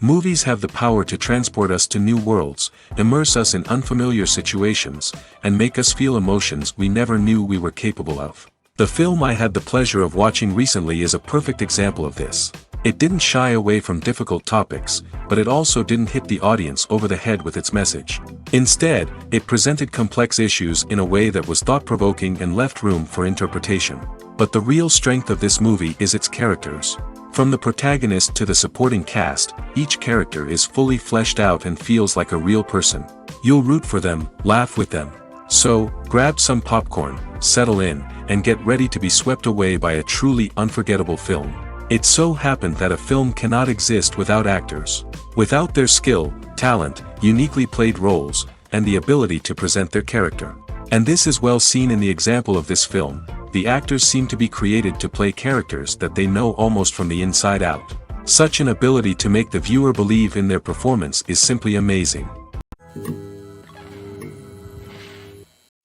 Movies have the power to transport us to new worlds, immerse us in unfamiliar situations, and make us feel emotions we never knew we were capable of. The film I had the pleasure of watching recently is a perfect example of this. It didn't shy away from difficult topics, but it also didn't hit the audience over the head with its message. Instead, it presented complex issues in a way that was thought-provoking and left room for interpretation. But the real strength of this movie is its characters. From the protagonist to the supporting cast, each character is fully fleshed out and feels like a real person. You'll root for them, laugh with them. So, grab some popcorn, settle in, and get ready to be swept away by a truly unforgettable film. It so happened that a film cannot exist without actors. Without their skill, talent, uniquely played roles, and the ability to present their character. And this is well seen in the example of this film. The actors seem to be created to play characters that they know almost from the inside out. Such an ability to make the viewer believe in their performance is simply amazing.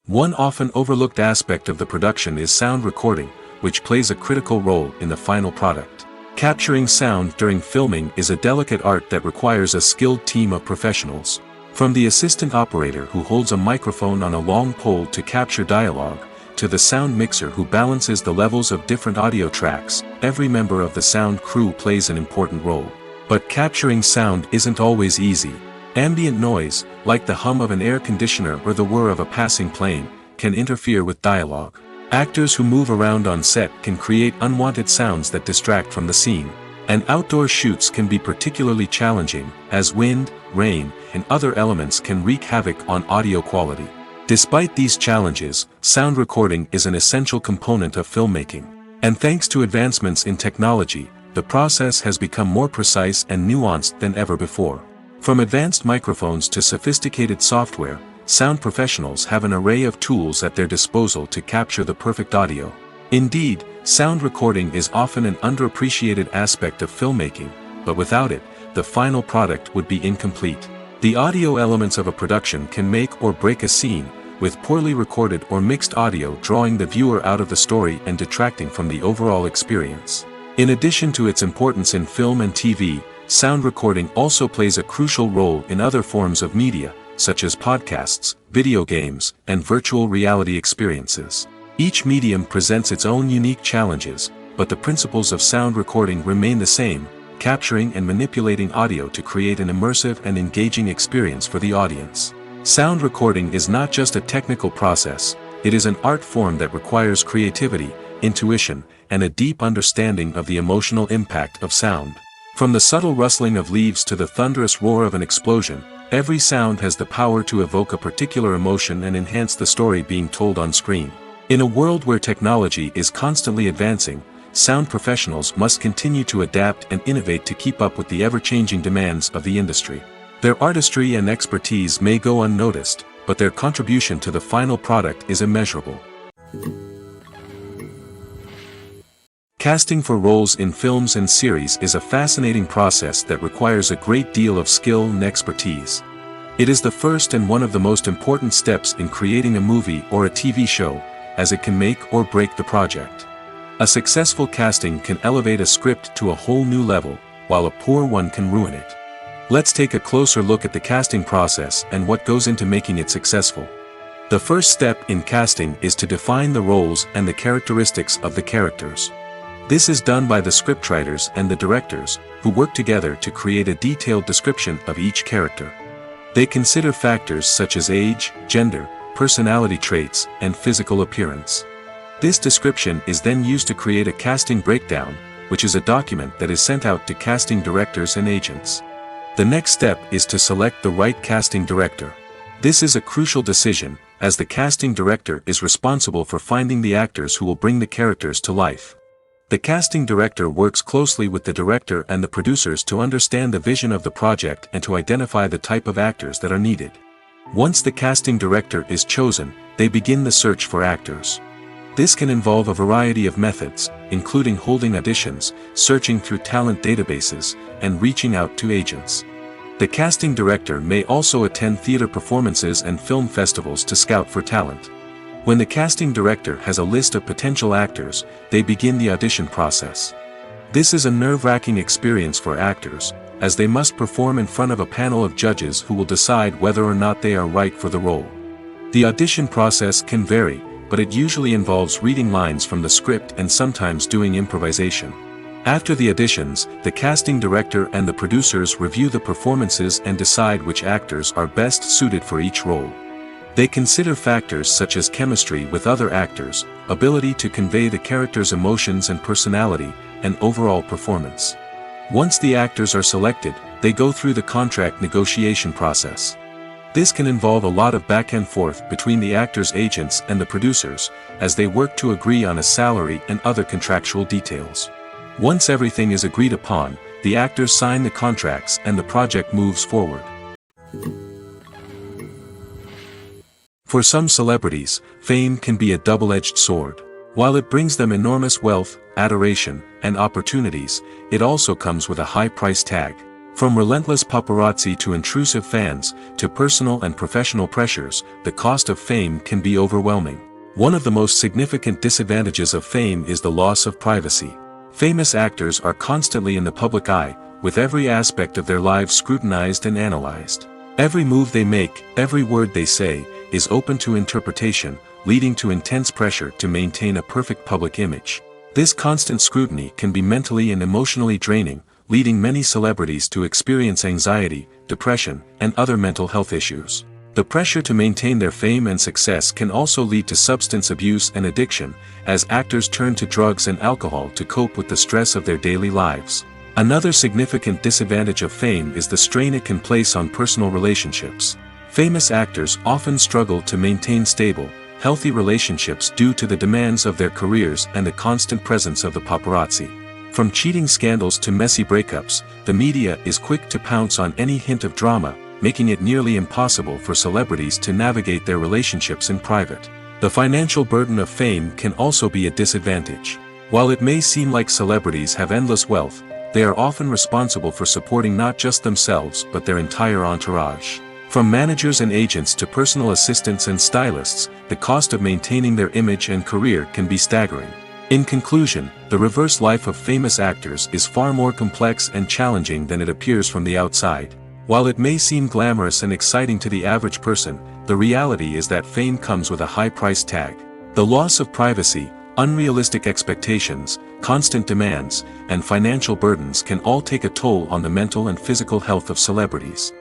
One often overlooked aspect of the production is sound recording, which plays a critical role in the final product. Capturing sound during filming is a delicate art that requires a skilled team of professionals. From the assistant operator who holds a microphone on a long pole to capture dialogue, to the sound mixer who balances the levels of different audio tracks, every member of the sound crew plays an important role. But capturing sound isn't always easy. Ambient noise, like the hum of an air conditioner or the whir of a passing plane, can interfere with dialogue. Actors who move around on set can create unwanted sounds that distract from the scene. And outdoor shoots can be particularly challenging, as wind, rain, and other elements can wreak havoc on audio quality. Despite these challenges, sound recording is an essential component of filmmaking. And thanks to advancements in technology, the process has become more precise and nuanced than ever before. From advanced microphones to sophisticated software, sound professionals have an array of tools at their disposal to capture the perfect audio. Indeed, sound recording is often an underappreciated aspect of filmmaking, but without it, the final product would be incomplete. The audio elements of a production can make or break a scene, with poorly recorded or mixed audio drawing the viewer out of the story and detracting from the overall experience. In addition to its importance in film and TV, sound recording also plays a crucial role in other forms of media, such as podcasts, video games, and virtual reality experiences. Each medium presents its own unique challenges, but the principles of sound recording remain the same, capturing and manipulating audio to create an immersive and engaging experience for the audience. Sound recording is not just a technical process, it is an art form that requires creativity, intuition, and a deep understanding of the emotional impact of sound. From the subtle rustling of leaves to the thunderous roar of an explosion, every sound has the power to evoke a particular emotion and enhance the story being told on screen. In a world where technology is constantly advancing, sound professionals must continue to adapt and innovate to keep up with the ever-changing demands of the industry. Their artistry and expertise may go unnoticed, but their contribution to the final product is immeasurable. Casting for roles in films and series is a fascinating process that requires a great deal of skill and expertise. It is the first and one of the most important steps in creating a movie or a TV show, as it can make or break the project. A successful casting can elevate a script to a whole new level, while a poor one can ruin it. Let's take a closer look at the casting process and what goes into making it successful. The first step in casting is to define the roles and the characteristics of the characters. This is done by the scriptwriters and the directors, who work together to create a detailed description of each character. They consider factors such as age, gender, personality traits, and physical appearance. This description is then used to create a casting breakdown, which is a document that is sent out to casting directors and agents. The next step is to select the right casting director. This is a crucial decision, as the casting director is responsible for finding the actors who will bring the characters to life. The casting director works closely with the director and the producers to understand the vision of the project and to identify the type of actors that are needed. Once the casting director is chosen, they begin the search for actors. This can involve a variety of methods, including holding auditions, searching through talent databases, and reaching out to agents. The casting director may also attend theater performances and film festivals to scout for talent. When the casting director has a list of potential actors, they begin the audition process. This is a nerve-wracking experience for actors, as they must perform in front of a panel of judges who will decide whether or not they are right for the role. The audition process can vary, but it usually involves reading lines from the script and sometimes doing improvisation. After the auditions, the casting director and the producers review the performances and decide which actors are best suited for each role. They consider factors such as chemistry with other actors, ability to convey the character's emotions and personality, and overall performance. Once the actors are selected, they go through the contract negotiation process. This can involve a lot of back and forth between the actors' agents and the producers, as they work to agree on a salary and other contractual details. Once everything is agreed upon, the actors sign the contracts and the project moves forward. For some celebrities, fame can be a double-edged sword. While it brings them enormous wealth, adoration, and opportunities, it also comes with a high price tag. From relentless paparazzi to intrusive fans, to personal and professional pressures, the cost of fame can be overwhelming. One of the most significant disadvantages of fame is the loss of privacy. Famous actors are constantly in the public eye, with every aspect of their lives scrutinized and analyzed. Every move they make, every word they say, is open to interpretation, leading to intense pressure to maintain a perfect public image. This constant scrutiny can be mentally and emotionally draining, leading many celebrities to experience anxiety, depression, and other mental health issues. The pressure to maintain their fame and success can also lead to substance abuse and addiction, as actors turn to drugs and alcohol to cope with the stress of their daily lives. Another significant disadvantage of fame is the strain it can place on personal relationships. Famous actors often struggle to maintain stable, healthy relationships due to the demands of their careers and the constant presence of the paparazzi. From cheating scandals to messy breakups, the media is quick to pounce on any hint of drama, making it nearly impossible for celebrities to navigate their relationships in private. The financial burden of fame can also be a disadvantage. While it may seem like celebrities have endless wealth, they are often responsible for supporting not just themselves but their entire entourage. From managers and agents to personal assistants and stylists, the cost of maintaining their image and career can be staggering. In conclusion, the reverse life of famous actors is far more complex and challenging than it appears from the outside. While it may seem glamorous and exciting to the average person, the reality is that fame comes with a high price tag. The loss of privacy, unrealistic expectations, constant demands, and financial burdens can all take a toll on the mental and physical health of celebrities.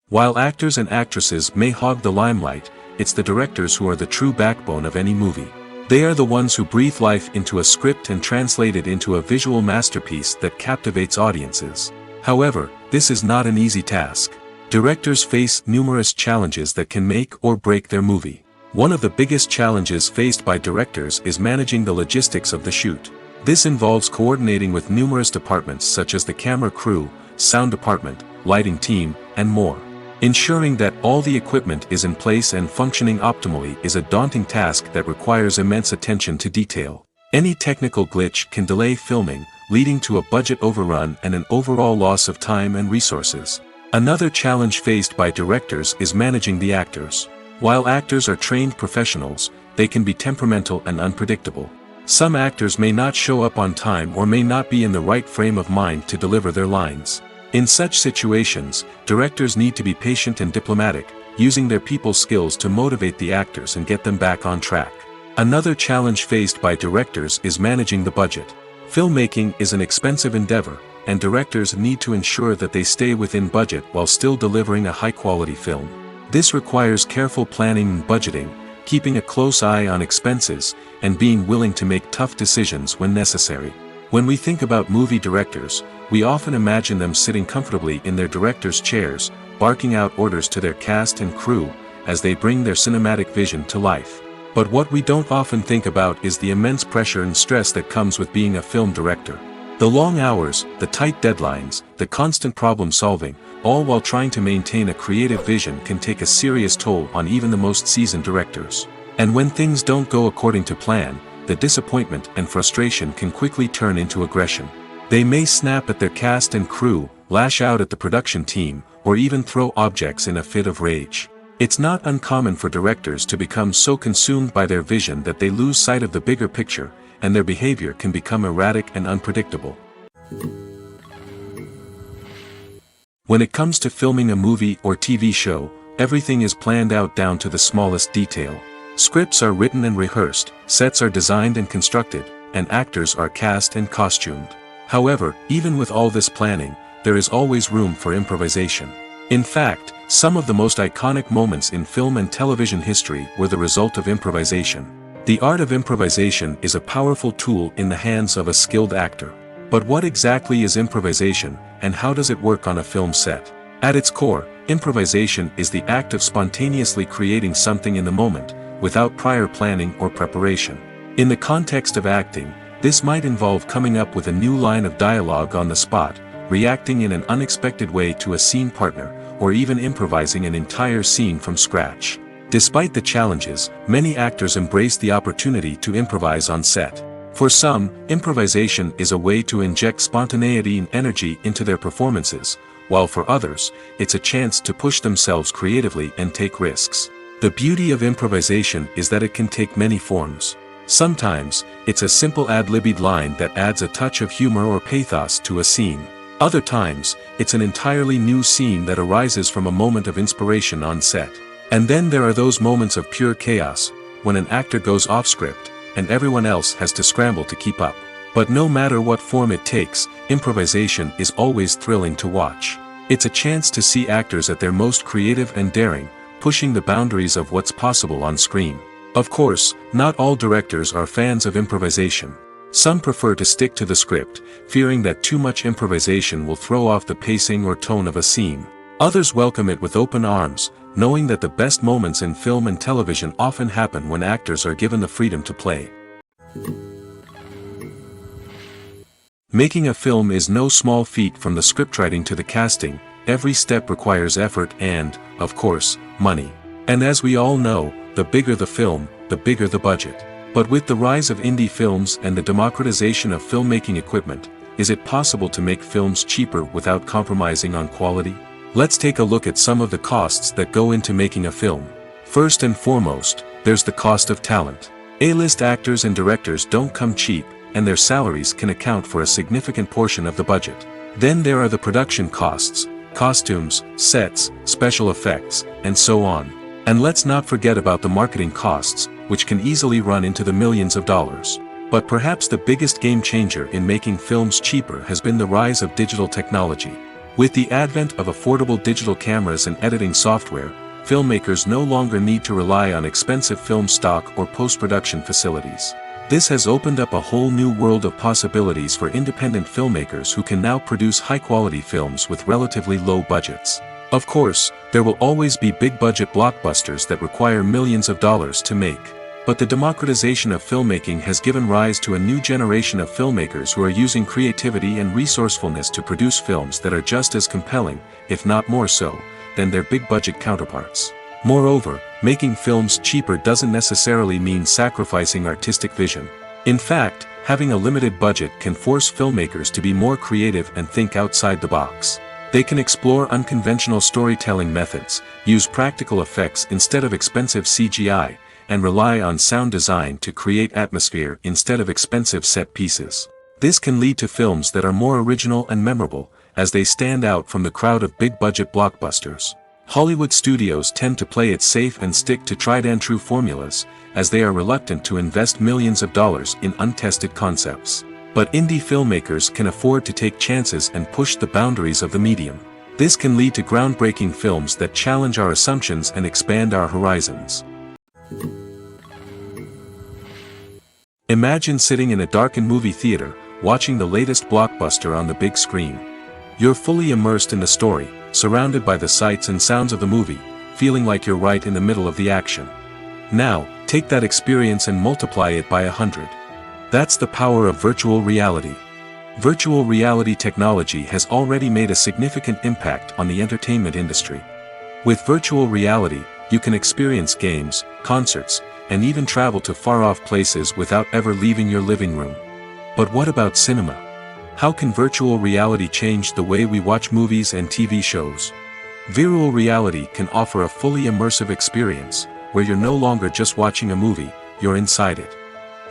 While actors and actresses may hog the limelight, it's the directors who are the true backbone of any movie. They are the ones who breathe life into a script and translate it into a visual masterpiece that captivates audiences. However, this is not an easy task. Directors face numerous challenges that can make or break their movie. One of the biggest challenges faced by directors is managing the logistics of the shoot. This involves coordinating with numerous departments such as the camera crew, sound department, lighting team, and more. Ensuring that all the equipment is in place and functioning optimally is a daunting task that requires immense attention to detail. Any technical glitch can delay filming, leading to a budget overrun and an overall loss of time and resources. Another challenge faced by directors is managing the actors. While actors are trained professionals, they can be temperamental and unpredictable. Some actors may not show up on time or may not be in the right frame of mind to deliver their lines. In such situations, directors need to be patient and diplomatic, using their people skills to motivate the actors and get them back on track. Another challenge faced by directors is managing the budget. Filmmaking is an expensive endeavor, and directors need to ensure that they stay within budget while still delivering a high-quality film. This requires careful planning and budgeting, keeping a close eye on expenses, and being willing to make tough decisions when necessary. When we think about movie directors, we often imagine them sitting comfortably in their director's chairs, barking out orders to their cast and crew, as they bring their cinematic vision to life. But what we don't often think about is the immense pressure and stress that comes with being a film director. The long hours, the tight deadlines, the constant problem solving, all while trying to maintain a creative vision can take a serious toll on even the most seasoned directors. And when things don't go according to plan, the disappointment and frustration can quickly turn into aggression. They may snap at their cast and crew, lash out at the production team, or even throw objects in a fit of rage. It's not uncommon for directors to become so consumed by their vision that they lose sight of the bigger picture, and their behavior can become erratic and unpredictable. When it comes to filming a movie or TV show, everything is planned out down to the smallest detail. Scripts are written and rehearsed, sets are designed and constructed, and actors are cast and costumed. However, even with all this planning, there is always room for improvisation. In fact, some of the most iconic moments in film and television history were the result of improvisation. The art of improvisation is a powerful tool in the hands of a skilled actor. But what exactly is improvisation, and how does it work on a film set? At its core, improvisation is the act of spontaneously creating something in the moment, without prior planning or preparation. In the context of acting, this might involve coming up with a new line of dialogue on the spot, reacting in an unexpected way to a scene partner, or even improvising an entire scene from scratch. Despite the challenges, many actors embrace the opportunity to improvise on set. For some, improvisation is a way to inject spontaneity and energy into their performances, while for others, it's a chance to push themselves creatively and take risks. The beauty of improvisation is that it can take many forms. Sometimes, it's a simple ad-libbed line that adds a touch of humor or pathos to a scene. Other times, it's an entirely new scene that arises from a moment of inspiration on set. And then there are those moments of pure chaos, when an actor goes off script, and everyone else has to scramble to keep up. But no matter what form it takes, improvisation is always thrilling to watch. It's a chance to see actors at their most creative and daring, pushing the boundaries of what's possible on screen. Of course, not all directors are fans of improvisation. Some prefer to stick to the script, fearing that too much improvisation will throw off the pacing or tone of a scene. Others welcome it with open arms, knowing that the best moments in film and television often happen when actors are given the freedom to play. Making a film is no small feat. From the scriptwriting to the casting, every step requires effort and, of course, money. And as we all know, the bigger the film, the bigger the budget. But with the rise of indie films and the democratization of filmmaking equipment, is it possible to make films cheaper without compromising on quality? Let's take a look at some of the costs that go into making a film. First and foremost, there's the cost of talent. A-list actors and directors don't come cheap, and their salaries can account for a significant portion of the budget. Then there are the production costs, costumes, sets, special effects, and so on. And let's not forget about the marketing costs, which can easily run into the millions of dollars. But perhaps the biggest game changer in making films cheaper has been the rise of digital technology. With the advent of affordable digital cameras and editing software, filmmakers no longer need to rely on expensive film stock or post-production facilities. This has opened up a whole new world of possibilities for independent filmmakers who can now produce high-quality films with relatively low budgets. Of course, there will always be big-budget blockbusters that require millions of dollars to make. But the democratization of filmmaking has given rise to a new generation of filmmakers who are using creativity and resourcefulness to produce films that are just as compelling, if not more so, than their big-budget counterparts. Moreover, making films cheaper doesn't necessarily mean sacrificing artistic vision. In fact, having a limited budget can force filmmakers to be more creative and think outside the box. They can explore unconventional storytelling methods, use practical effects instead of expensive CGI, and rely on sound design to create atmosphere instead of expensive set pieces. This can lead to films that are more original and memorable, as they stand out from the crowd of big-budget blockbusters. Hollywood studios tend to play it safe and stick to tried-and-true formulas, as they are reluctant to invest millions of dollars in untested concepts. But indie filmmakers can afford to take chances and push the boundaries of the medium. This can lead to groundbreaking films that challenge our assumptions and expand our horizons. Imagine sitting in a darkened movie theater, watching the latest blockbuster on the big screen. You're fully immersed in the story, surrounded by the sights and sounds of the movie, feeling like you're right in the middle of the action. Now, take that experience and multiply it by 100. That's the power of virtual reality. Virtual reality technology has already made a significant impact on the entertainment industry. With virtual reality, you can experience games, concerts, and even travel to far-off places without ever leaving your living room. But what about cinema? How can virtual reality change the way we watch movies and TV shows? Virtual reality can offer a fully immersive experience, where you're no longer just watching a movie, you're inside it.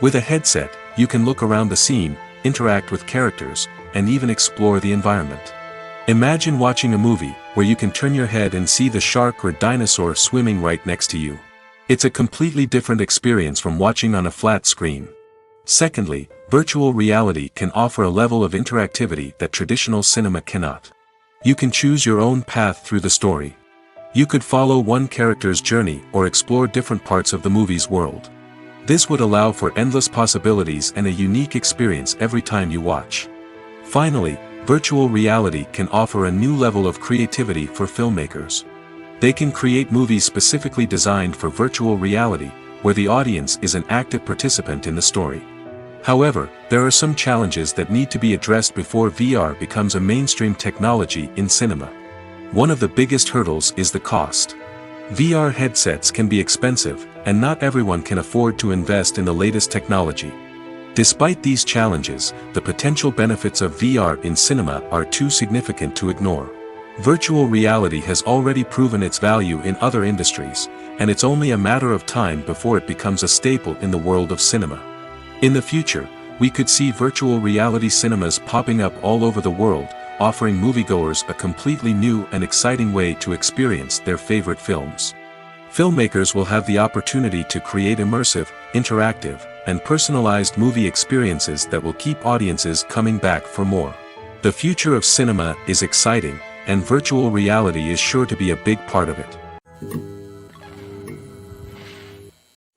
With a headset, you can look around the scene, interact with characters, and even explore the environment. Imagine watching a movie where you can turn your head and see the shark or dinosaur swimming right next to you. It's a completely different experience from watching on a flat screen. Secondly, virtual reality can offer a level of interactivity that traditional cinema cannot. You can choose your own path through the story. You could follow one character's journey or explore different parts of the movie's world. This would allow for endless possibilities and a unique experience every time you watch. Finally, virtual reality can offer a new level of creativity for filmmakers. They can create movies specifically designed for virtual reality, where the audience is an active participant in the story. However, there are some challenges that need to be addressed before VR becomes a mainstream technology in cinema. One of the biggest hurdles is the cost. VR headsets can be expensive, and not everyone can afford to invest in the latest technology. Despite these challenges, the potential benefits of VR in cinema are too significant to ignore. Virtual reality has already proven its value in other industries, and it's only a matter of time before it becomes a staple in the world of cinema. In the future, we could see virtual reality cinemas popping up all over the world, offering moviegoers a completely new and exciting way to experience their favorite films. Filmmakers will have the opportunity to create immersive, interactive, and personalized movie experiences that will keep audiences coming back for more. The future of cinema is exciting, and virtual reality is sure to be a big part of it.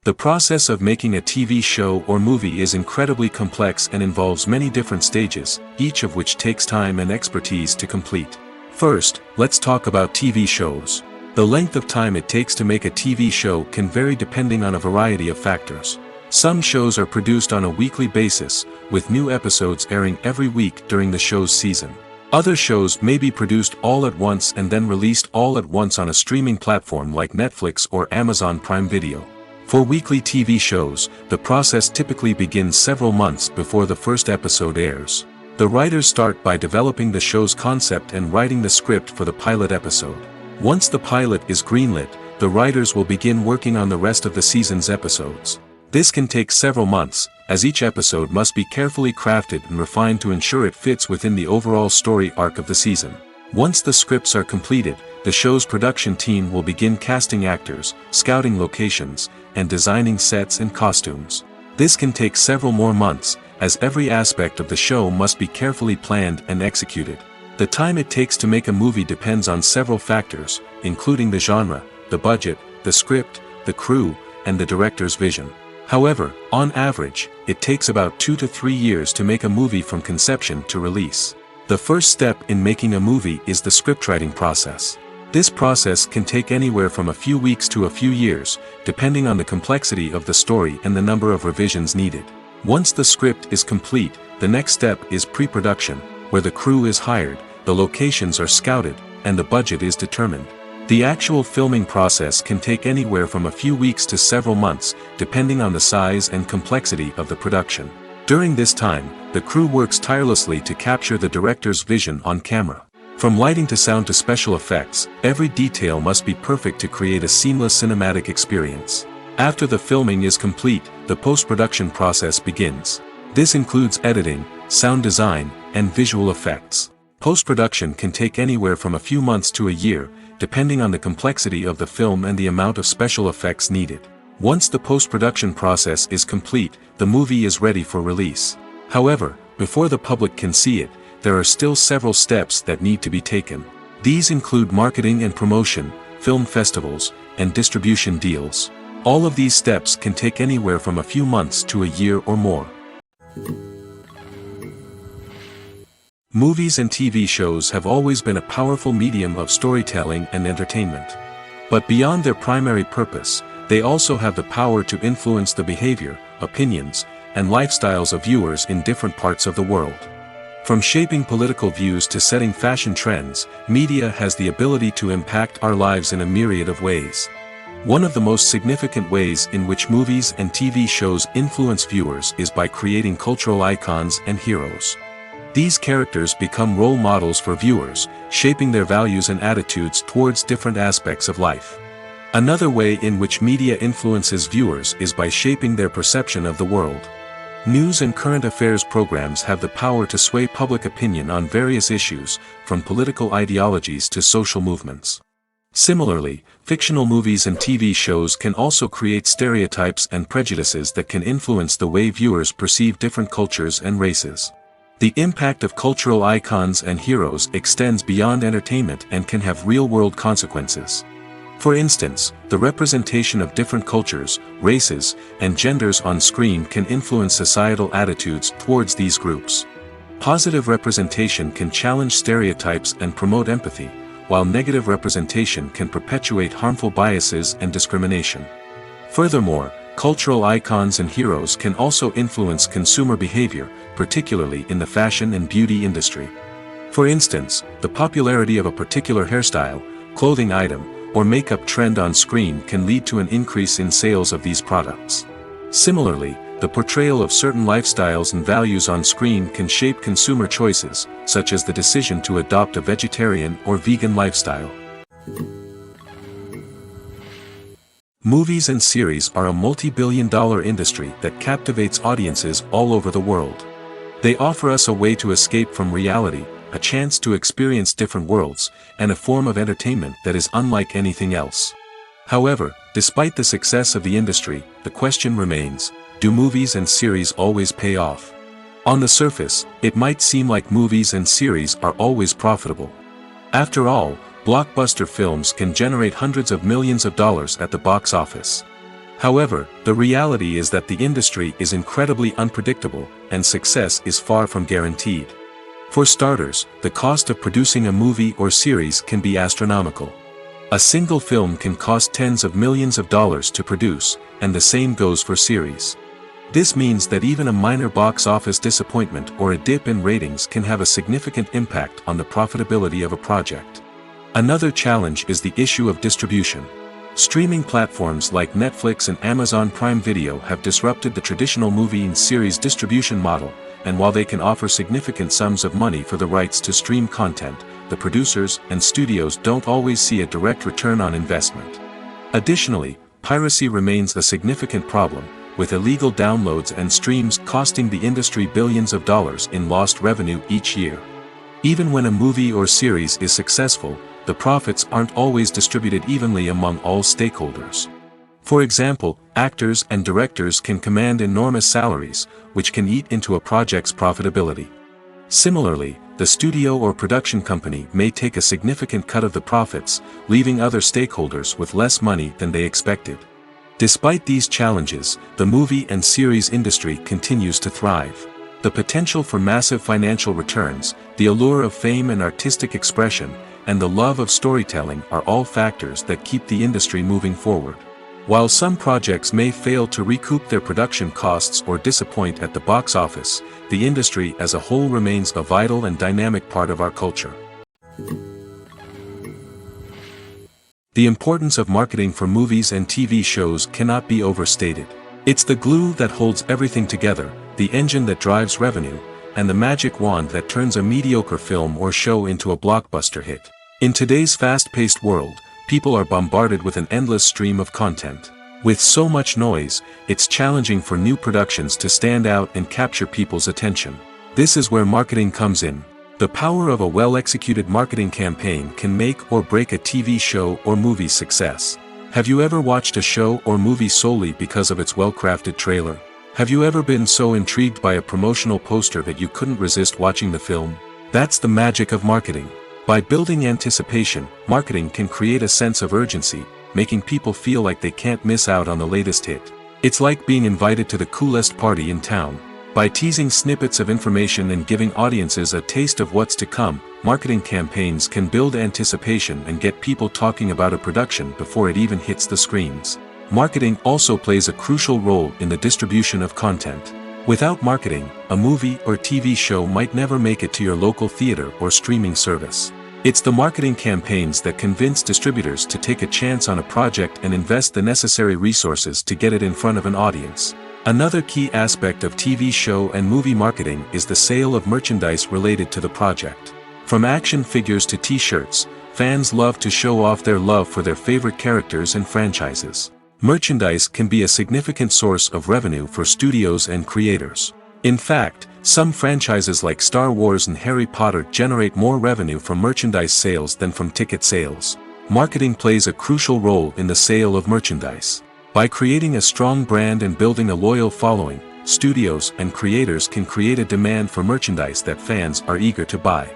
The process of making a TV show or movie is incredibly complex and involves many different stages, each of which takes time and expertise to complete. First, let's talk about TV shows. The length of time it takes to make a TV show can vary depending on a variety of factors. Some shows are produced on a weekly basis, with new episodes airing every week during the show's season. Other shows may be produced all at once and then released all at once on a streaming platform like Netflix or Amazon Prime Video. For weekly TV shows, the process typically begins several months before the first episode airs. The writers start by developing the show's concept and writing the script for the pilot episode. Once the pilot is greenlit, the writers will begin working on the rest of the season's episodes. This can take several months, as each episode must be carefully crafted and refined to ensure it fits within the overall story arc of the season. Once the scripts are completed, the show's production team will begin casting actors, scouting locations, and designing sets and costumes. This can take several more months, as every aspect of the show must be carefully planned and executed. The time it takes to make a movie depends on several factors, including the genre, the budget, the script, the crew, and the director's vision. However, on average, it takes about 2 to 3 years to make a movie from conception to release. The first step in making a movie is the scriptwriting process. This process can take anywhere from a few weeks to a few years, depending on the complexity of the story and the number of revisions needed. Once the script is complete, the next step is pre-production, where the crew is hired, the locations are scouted, and the budget is determined. The actual filming process can take anywhere from a few weeks to several months, depending on the size and complexity of the production. During this time, the crew works tirelessly to capture the director's vision on camera. From lighting to sound to special effects, every detail must be perfect to create a seamless cinematic experience. After the filming is complete, the post-production process begins. This includes editing, sound design, and visual effects. Post-production can take anywhere from a few months to a year, depending on the complexity of the film and the amount of special effects needed. Once the post-production process is complete, the movie is ready for release. However, before the public can see it, there are still several steps that need to be taken. These include marketing and promotion, film festivals, and distribution deals. All of these steps can take anywhere from a few months to a year or more. Movies and TV shows have always been a powerful medium of storytelling and entertainment. But beyond their primary purpose, they also have the power to influence the behavior, opinions, and lifestyles of viewers in different parts of the world. From shaping political views to setting fashion trends, media has the ability to impact our lives in a myriad of ways. One of the most significant ways in which movies and TV shows influence viewers is by creating cultural icons and heroes. These characters become role models for viewers, shaping their values and attitudes towards different aspects of life. Another way in which media influences viewers is by shaping their perception of the world. News and current affairs programs have the power to sway public opinion on various issues, from political ideologies to social movements. Similarly, fictional movies and TV shows can also create stereotypes and prejudices that can influence the way viewers perceive different cultures and races. The impact of cultural icons and heroes extends beyond entertainment and can have real-world consequences. For instance, the representation of different cultures, races, and genders on screen can influence societal attitudes towards these groups. Positive representation can challenge stereotypes and promote empathy, while negative representation can perpetuate harmful biases and discrimination. Furthermore, cultural icons and heroes can also influence consumer behavior, particularly in the fashion and beauty industry. For instance, the popularity of a particular hairstyle, clothing item, or makeup trend on screen can lead to an increase in sales of these products. Similarly, the portrayal of certain lifestyles and values on screen can shape consumer choices, such as the decision to adopt a vegetarian or vegan lifestyle. Movies and series are a multi-billion-dollar industry that captivates audiences all over the world. They offer us a way to escape from reality, a chance to experience different worlds, and a form of entertainment that is unlike anything else. However, despite the success of the industry, the question remains, do movies and series always pay off? On the surface, it might seem like movies and series are always profitable. After all, blockbuster films can generate hundreds of millions of dollars at the box office. However, the reality is that the industry is incredibly unpredictable, and success is far from guaranteed. For starters, the cost of producing a movie or series can be astronomical. A single film can cost tens of millions of dollars to produce, and the same goes for series. This means that even a minor box office disappointment or a dip in ratings can have a significant impact on the profitability of a project. Another challenge is the issue of distribution. Streaming platforms like Netflix and Amazon Prime Video have disrupted the traditional movie and series distribution model, and while they can offer significant sums of money for the rights to stream content, the producers and studios don't always see a direct return on investment. Additionally, piracy remains a significant problem, with illegal downloads and streams costing the industry billions of dollars in lost revenue each year. Even when a movie or series is successful, the profits aren't always distributed evenly among all stakeholders. For example, actors and directors can command enormous salaries, which can eat into a project's profitability. Similarly, the studio or production company may take a significant cut of the profits, leaving other stakeholders with less money than they expected. Despite these challenges, the movie and series industry continues to thrive. The potential for massive financial returns, the allure of fame and artistic expression, and the love of storytelling are all factors that keep the industry moving forward. While some projects may fail to recoup their production costs or disappoint at the box office, the industry as a whole remains a vital and dynamic part of our culture. The importance of marketing for movies and TV shows cannot be overstated. It's the glue that holds everything together, the engine that drives revenue, and the magic wand that turns a mediocre film or show into a blockbuster hit. In today's fast-paced world, people are bombarded with an endless stream of content. With so much noise, it's challenging for new productions to stand out and capture people's attention. This is where marketing comes in. The power of a well-executed marketing campaign can make or break a TV show or movie's success. Have you ever watched a show or movie solely because of its well-crafted trailer? Have you ever been so intrigued by a promotional poster that you couldn't resist watching the film? That's the magic of marketing. By building anticipation, marketing can create a sense of urgency, making people feel like they can't miss out on the latest hit. It's like being invited to the coolest party in town. By teasing snippets of information and giving audiences a taste of what's to come, marketing campaigns can build anticipation and get people talking about a production before it even hits the screens. Marketing also plays a crucial role in the distribution of content. Without marketing, a movie or TV show might never make it to your local theater or streaming service. It's the marketing campaigns that convince distributors to take a chance on a project and invest the necessary resources to get it in front of an audience. Another key aspect of TV show and movie marketing is the sale of merchandise related to the project. From action figures to t-shirts, fans love to show off their love for their favorite characters and franchises. Merchandise can be a significant source of revenue for studios and creators. In fact, some franchises like Star Wars and Harry Potter generate more revenue from merchandise sales than from ticket sales. Marketing plays a crucial role in the sale of merchandise. By creating a strong brand and building a loyal following, studios and creators can create a demand for merchandise that fans are eager to buy.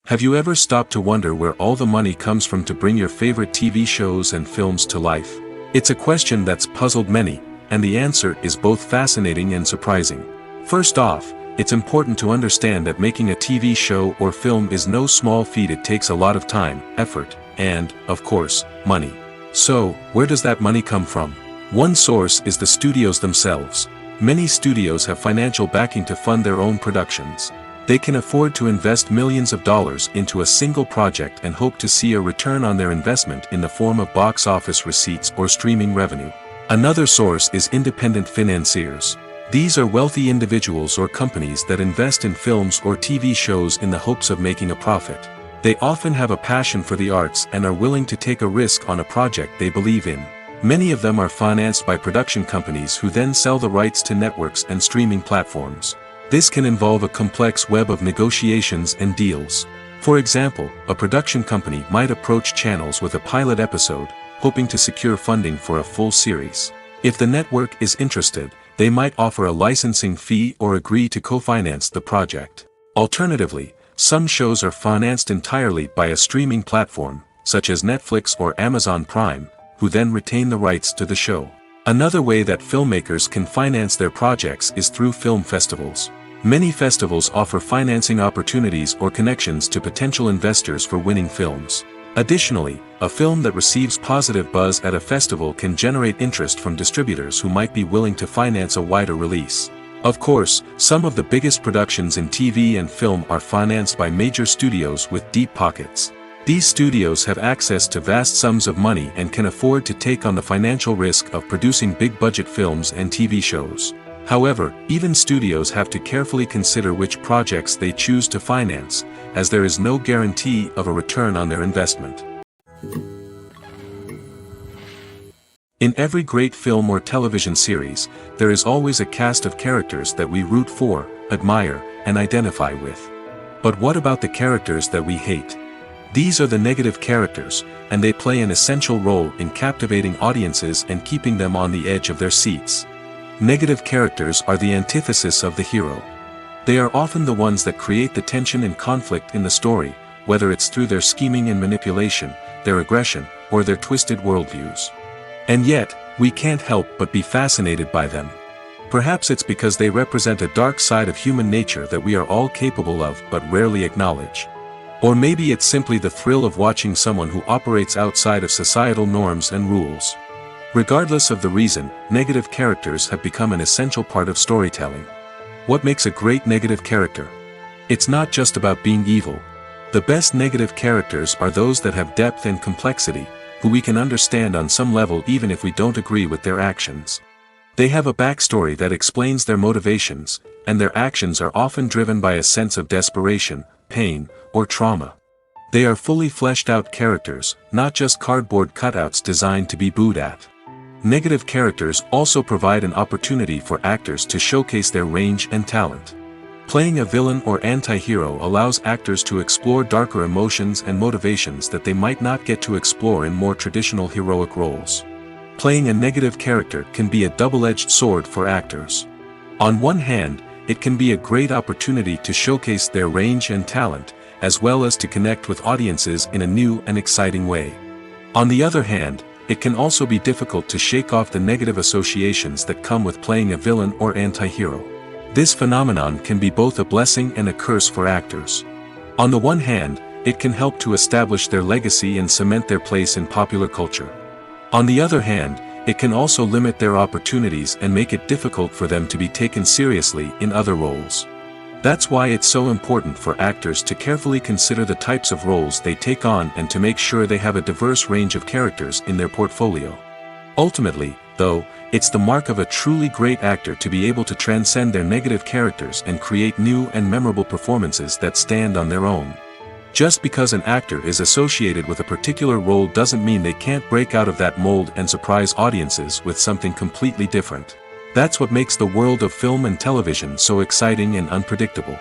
Have you ever stopped to wonder where all the money comes from to bring your favorite TV shows and films to life? It's a question that's puzzled many, and the answer is both fascinating and surprising. First off, it's important to understand that making a TV show or film is no small feat. It takes a lot of time, effort, and, of course, money. So, where does that money come from? One source is the studios themselves. Many studios have financial backing to fund their own productions. They can afford to invest millions of dollars into a single project and hope to see a return on their investment in the form of box office receipts or streaming revenue. Another source is independent financiers. These are wealthy individuals or companies that invest in films or TV shows in the hopes of making a profit. They often have a passion for the arts and are willing to take a risk on a project they believe in. Many of them are financed by production companies who then sell the rights to networks and streaming platforms. This can involve a complex web of negotiations and deals. For example, a production company might approach channels with a pilot episode, hoping to secure funding for a full series. If the network is interested, they might offer a licensing fee or agree to co-finance the project. Alternatively, some shows are financed entirely by a streaming platform, such as Netflix or Amazon Prime, who then retain the rights to the show. Another way that filmmakers can finance their projects is through film festivals. Many festivals offer financing opportunities or connections to potential investors for winning films. Additionally, a film that receives positive buzz at a festival can generate interest from distributors who might be willing to finance a wider release. Of course, some of the biggest productions in TV and film are financed by major studios with deep pockets. These studios have access to vast sums of money and can afford to take on the financial risk of producing big-budget films and TV shows. However, even studios have to carefully consider which projects they choose to finance, as there is no guarantee of a return on their investment. In every great film or television series, there is always a cast of characters that we root for, admire, and identify with. But what about the characters that we hate? These are the negative characters, and they play an essential role in captivating audiences and keeping them on the edge of their seats. Negative characters are the antithesis of the hero. They are often the ones that create the tension and conflict in the story, whether it's through their scheming and manipulation, their aggression, or their twisted worldviews. And yet, we can't help but be fascinated by them. Perhaps it's because they represent a dark side of human nature that we are all capable of but rarely acknowledge. Or maybe it's simply the thrill of watching someone who operates outside of societal norms and rules. Regardless of the reason, negative characters have become an essential part of storytelling. What makes a great negative character? It's not just about being evil. The best negative characters are those that have depth and complexity, who we can understand on some level even if we don't agree with their actions. They have a backstory that explains their motivations, and their actions are often driven by a sense of desperation, pain, or trauma. They are fully fleshed out characters, not just cardboard cutouts designed to be booed at. Negative characters also provide an opportunity for actors to showcase their range and talent. Playing a villain or anti-hero allows actors to explore darker emotions and motivations that they might not get to explore in more traditional heroic roles. Playing a negative character can be a double-edged sword for actors. On one hand, it can be a great opportunity to showcase their range and talent, as well as to connect with audiences in a new and exciting way. On the other hand, it can also be difficult to shake off the negative associations that come with playing a villain or anti-hero. This phenomenon can be both a blessing and a curse for actors. On the one hand, it can help to establish their legacy and cement their place in popular culture. On the other hand, it can also limit their opportunities and make it difficult for them to be taken seriously in other roles. That's why it's so important for actors to carefully consider the types of roles they take on and to make sure they have a diverse range of characters in their portfolio. Ultimately, though, it's the mark of a truly great actor to be able to transcend their negative characters and create new and memorable performances that stand on their own. Just because an actor is associated with a particular role doesn't mean they can't break out of that mold and surprise audiences with something completely different. That's what makes the world of film and television so exciting and unpredictable.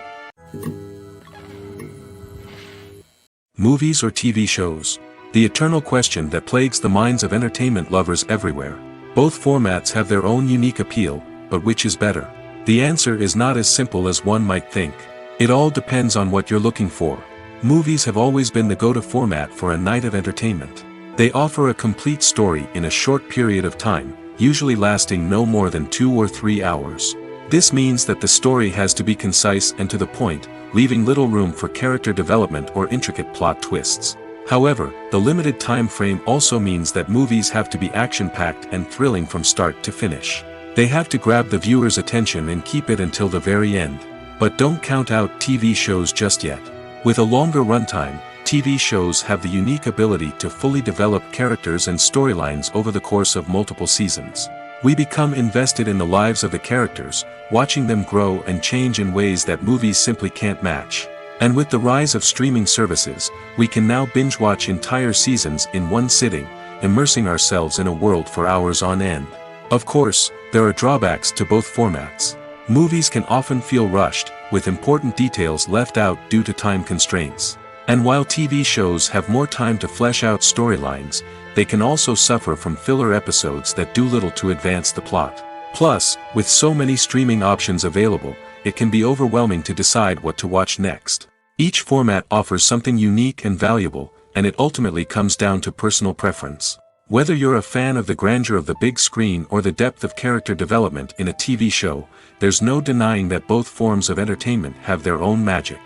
Movies or TV shows? The eternal question that plagues the minds of entertainment lovers everywhere. Both formats have their own unique appeal, but which is better? The answer is not as simple as one might think. It all depends on what you're looking for. Movies have always been the go-to format for a night of entertainment. They offer a complete story in a short period of time, usually lasting no more than 2 or 3 hours. This means that the story has to be concise and to the point, leaving little room for character development or intricate plot twists. However, the limited time frame also means that movies have to be action-packed and thrilling from start to finish. They have to grab the viewer's attention and keep it until the very end. But don't count out TV shows just yet. With a longer runtime, TV shows have the unique ability to fully develop characters and storylines over the course of multiple seasons. We become invested in the lives of the characters, watching them grow and change in ways that movies simply can't match. And with the rise of streaming services, we can now binge-watch entire seasons in one sitting, immersing ourselves in a world for hours on end. Of course, there are drawbacks to both formats. Movies can often feel rushed, with important details left out due to time constraints. And while TV shows have more time to flesh out storylines, they can also suffer from filler episodes that do little to advance the plot. Plus, with so many streaming options available, it can be overwhelming to decide what to watch next. Each format offers something unique and valuable, and it ultimately comes down to personal preference. Whether you're a fan of the grandeur of the big screen or the depth of character development in a TV show, there's no denying that both forms of entertainment have their own magic.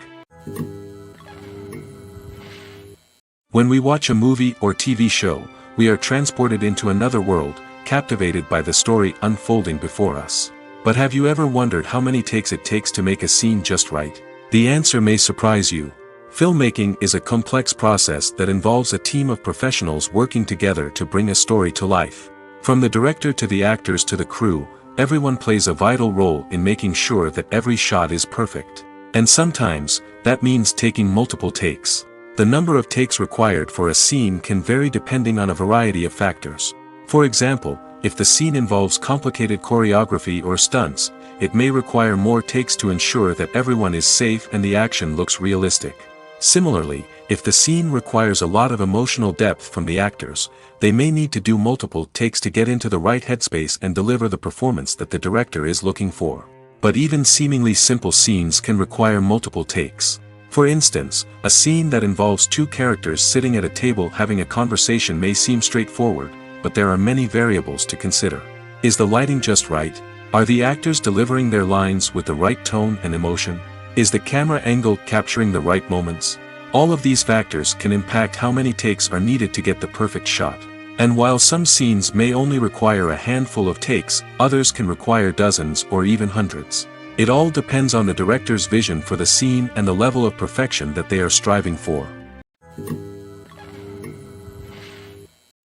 When we watch a movie or TV show, we are transported into another world, captivated by the story unfolding before us. But have you ever wondered how many takes it takes to make a scene just right? The answer may surprise you. Filmmaking is a complex process that involves a team of professionals working together to bring a story to life. From the director to the actors to the crew, everyone plays a vital role in making sure that every shot is perfect. And sometimes, that means taking multiple takes. The number of takes required for a scene can vary depending on a variety of factors. For example, if the scene involves complicated choreography or stunts, it may require more takes to ensure that everyone is safe and the action looks realistic. Similarly, if the scene requires a lot of emotional depth from the actors, they may need to do multiple takes to get into the right headspace and deliver the performance that the director is looking for. But even seemingly simple scenes can require multiple takes. For instance, a scene that involves 2 characters sitting at a table having a conversation may seem straightforward, but there are many variables to consider. Is the lighting just right? Are the actors delivering their lines with the right tone and emotion? Is the camera angle capturing the right moments? All of these factors can impact how many takes are needed to get the perfect shot. And while some scenes may only require a handful of takes, others can require dozens or even hundreds. It all depends on the director's vision for the scene and the level of perfection that they are striving for.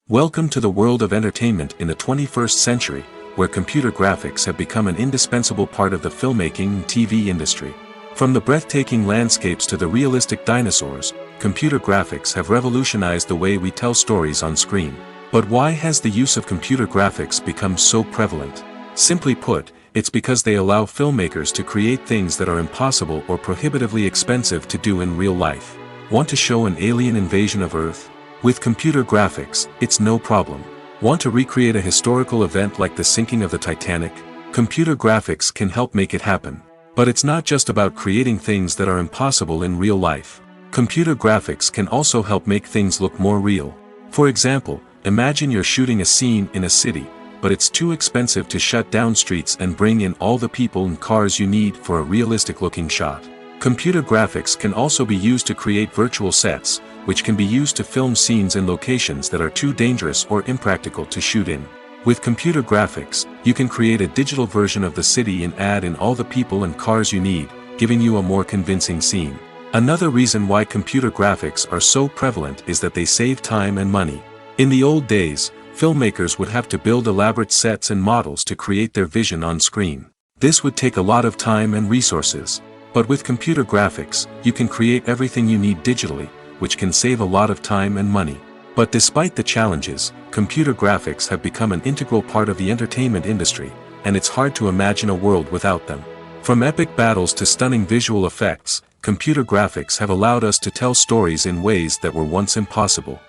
Welcome to the world of entertainment in the 21st century, where computer graphics have become an indispensable part of the filmmaking and TV industry. From the breathtaking landscapes to the realistic dinosaurs, computer graphics have revolutionized the way we tell stories on screen. But why has the use of computer graphics become so prevalent? Simply put, it's because they allow filmmakers to create things that are impossible or prohibitively expensive to do in real life. Want to show an alien invasion of Earth? With computer graphics, it's no problem. Want to recreate a historical event like the sinking of the Titanic? Computer graphics can help make it happen. But it's not just about creating things that are impossible in real life. Computer graphics can also help make things look more real. For example, imagine you're shooting a scene in a city, but it's too expensive to shut down streets and bring in all the people and cars you need for a realistic-looking shot. Computer graphics can also be used to create virtual sets, which can be used to film scenes in locations that are too dangerous or impractical to shoot in. With computer graphics, you can create a digital version of the city and add in all the people and cars you need, giving you a more convincing scene. Another reason why computer graphics are so prevalent is that they save time and money. In the old days, filmmakers would have to build elaborate sets and models to create their vision on screen. This would take a lot of time and resources. But with computer graphics, you can create everything you need digitally, which can save a lot of time and money. But despite the challenges, computer graphics have become an integral part of the entertainment industry, and it's hard to imagine a world without them. From epic battles to stunning visual effects, computer graphics have allowed us to tell stories in ways that were once impossible.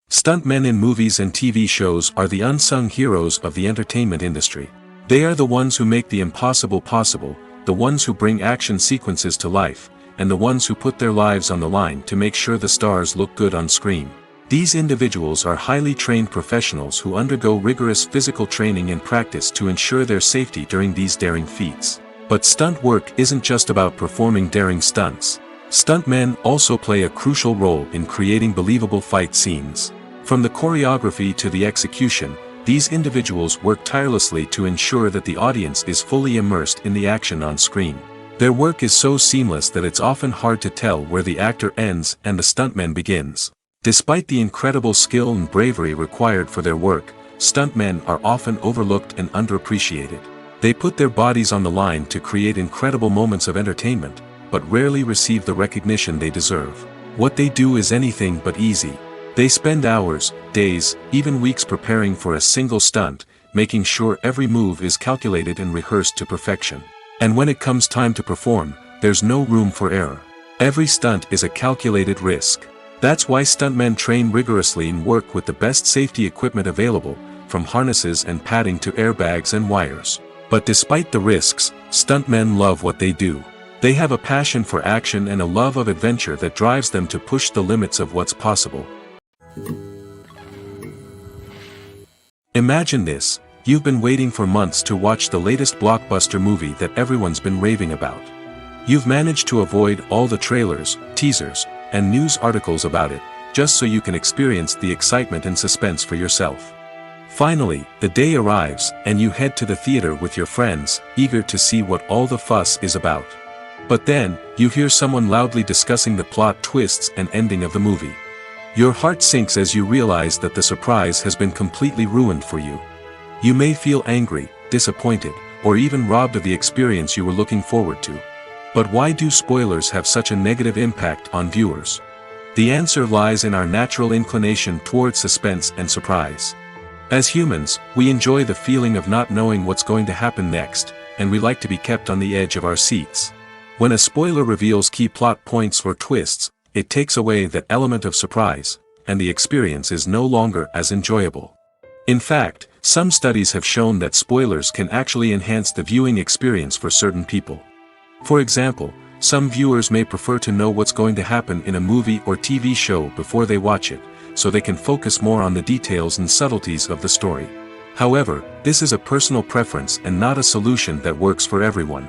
Stuntmen in movies and TV shows are the unsung heroes of the entertainment industry. They are the ones who make the impossible possible, the ones who bring action sequences to life, and the ones who put their lives on the line to make sure the stars look good on screen. These individuals are highly trained professionals who undergo rigorous physical training and practice to ensure their safety during these daring feats. But stunt work isn't just about performing daring stunts. Stuntmen also play a crucial role in creating believable fight scenes. From the choreography to the execution, these individuals work tirelessly to ensure that the audience is fully immersed in the action on screen. Their work is so seamless that it's often hard to tell where the actor ends and the stuntman begins. Despite the incredible skill and bravery required for their work, stuntmen are often overlooked and underappreciated. They put their bodies on the line to create incredible moments of entertainment, but rarely receive the recognition they deserve. What they do is anything but easy. They spend hours, days, even weeks preparing for a single stunt, making sure every move is calculated and rehearsed to perfection. And when it comes time to perform, there's no room for error. Every stunt is a calculated risk. That's why stuntmen train rigorously and work with the best safety equipment available, from harnesses and padding to airbags and wires. But despite the risks, stuntmen love what they do. They have a passion for action and a love of adventure that drives them to push the limits of what's possible. Imagine this: you've been waiting for months to watch the latest blockbuster movie that everyone's been raving about. You've managed to avoid all the trailers, teasers, and news articles about it, just so you can experience the excitement and suspense for yourself. Finally, the day arrives, and you head to the theater with your friends, eager to see what all the fuss is about. But then, you hear someone loudly discussing the plot twists and ending of the movie. Your heart sinks as you realize that the surprise has been completely ruined for you. You may feel angry, disappointed, or even robbed of the experience you were looking forward to. But why do spoilers have such a negative impact on viewers? The answer lies in our natural inclination toward suspense and surprise. As humans, we enjoy the feeling of not knowing what's going to happen next, and we like to be kept on the edge of our seats. When a spoiler reveals key plot points or twists, it takes away that element of surprise, and the experience is no longer as enjoyable. In fact, some studies have shown that spoilers can actually enhance the viewing experience for certain people. For example, some viewers may prefer to know what's going to happen in a movie or TV show before they watch it, so they can focus more on the details and subtleties of the story. However, this is a personal preference and not a solution that works for everyone.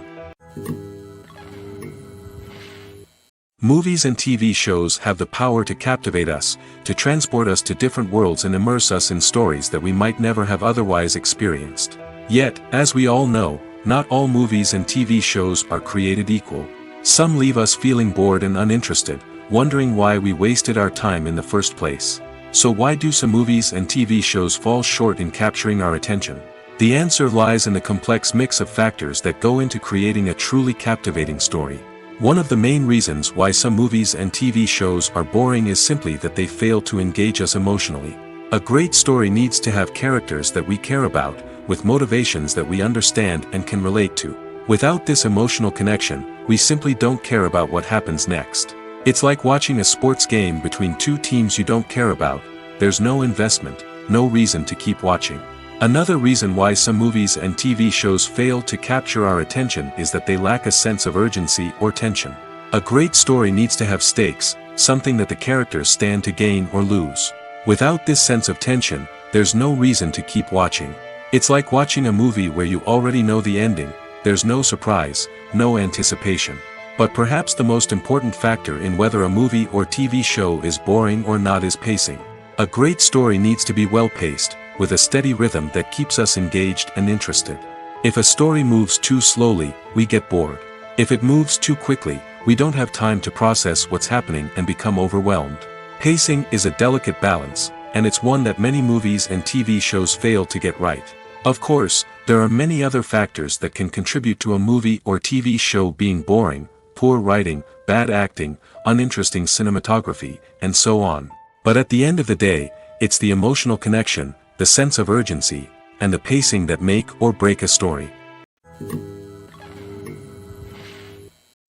Movies and TV shows have the power to captivate us, to transport us to different worlds and immerse us in stories that we might never have otherwise experienced. Yet, as we all know, not all movies and TV shows are created equal. Some leave us feeling bored and uninterested, wondering why we wasted our time in the first place. So why do some movies and TV shows fall short in capturing our attention? The answer lies in the complex mix of factors that go into creating a truly captivating story. One of the main reasons why some movies and TV shows are boring is simply that they fail to engage us emotionally. A great story needs to have characters that we care about, with motivations that we understand and can relate to. Without this emotional connection, we simply don't care about what happens next. It's like watching a sports game between two teams you don't care about. There's no investment, no reason to keep watching. Another reason why some movies and TV shows fail to capture our attention is that they lack a sense of urgency or tension. A great story needs to have stakes, something that the characters stand to gain or lose. Without this sense of tension, there's no reason to keep watching. It's like watching a movie where you already know the ending. There's no surprise, no anticipation. But perhaps the most important factor in whether a movie or TV show is boring or not is pacing. A great story needs to be well-paced, with a steady rhythm that keeps us engaged and interested. If a story moves too slowly, we get bored. If it moves too quickly, we don't have time to process what's happening and become overwhelmed. Pacing is a delicate balance, and it's one that many movies and TV shows fail to get right. Of course, there are many other factors that can contribute to a movie or TV show being boring, poor writing, bad acting, uninteresting cinematography, and so on. But at the end of the day, it's the emotional connection, the sense of urgency, and the pacing that make or break a story.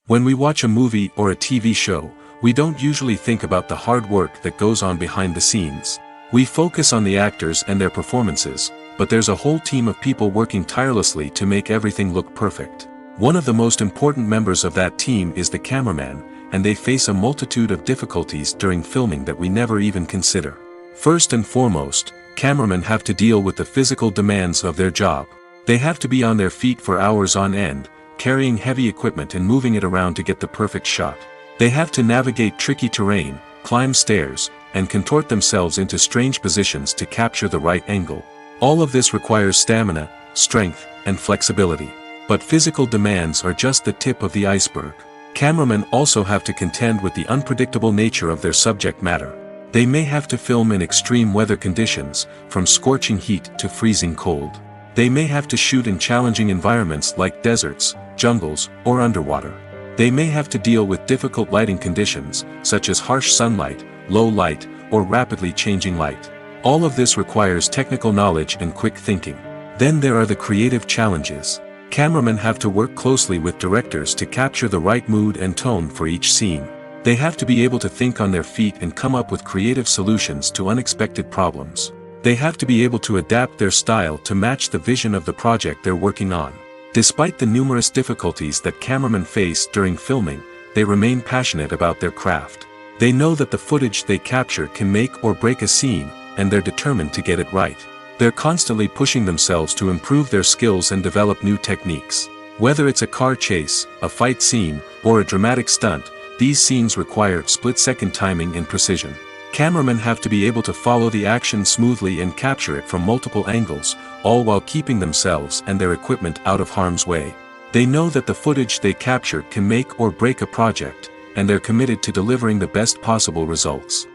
When we watch a movie or a TV show, we don't usually think about the hard work that goes on behind the scenes. We focus on the actors and their performances, but there's a whole team of people working tirelessly to make everything look perfect. One of the most important members of that team is the cameraman, and they face a multitude of difficulties during filming that we never even consider. First and foremost, cameramen have to deal with the physical demands of their job. They have to be on their feet for hours on end, carrying heavy equipment and moving it around to get the perfect shot. They have to navigate tricky terrain, climb stairs, and contort themselves into strange positions to capture the right angle. All of this requires stamina, strength, and flexibility. But physical demands are just the tip of the iceberg. Cameramen also have to contend with the unpredictable nature of their subject matter. They may have to film in extreme weather conditions, from scorching heat to freezing cold. They may have to shoot in challenging environments like deserts, jungles, or underwater. They may have to deal with difficult lighting conditions, such as harsh sunlight, low light, or rapidly changing light. All of this requires technical knowledge and quick thinking. Then there are the creative challenges. Cameramen have to work closely with directors to capture the right mood and tone for each scene. They have to be able to think on their feet and come up with creative solutions to unexpected problems. They have to be able to adapt their style to match the vision of the project they're working on. Despite the numerous difficulties that cameramen face during filming, they remain passionate about their craft. They know that the footage they capture can make or break a scene, and they're determined to get it right. They're constantly pushing themselves to improve their skills and develop new techniques. Whether it's a car chase, a fight scene, or a dramatic stunt, these scenes require split-second timing and precision. Cameramen have to be able to follow the action smoothly and capture it from multiple angles, all while keeping themselves and their equipment out of harm's way. They know that the footage they capture can make or break a project, and they're committed to delivering the best possible results.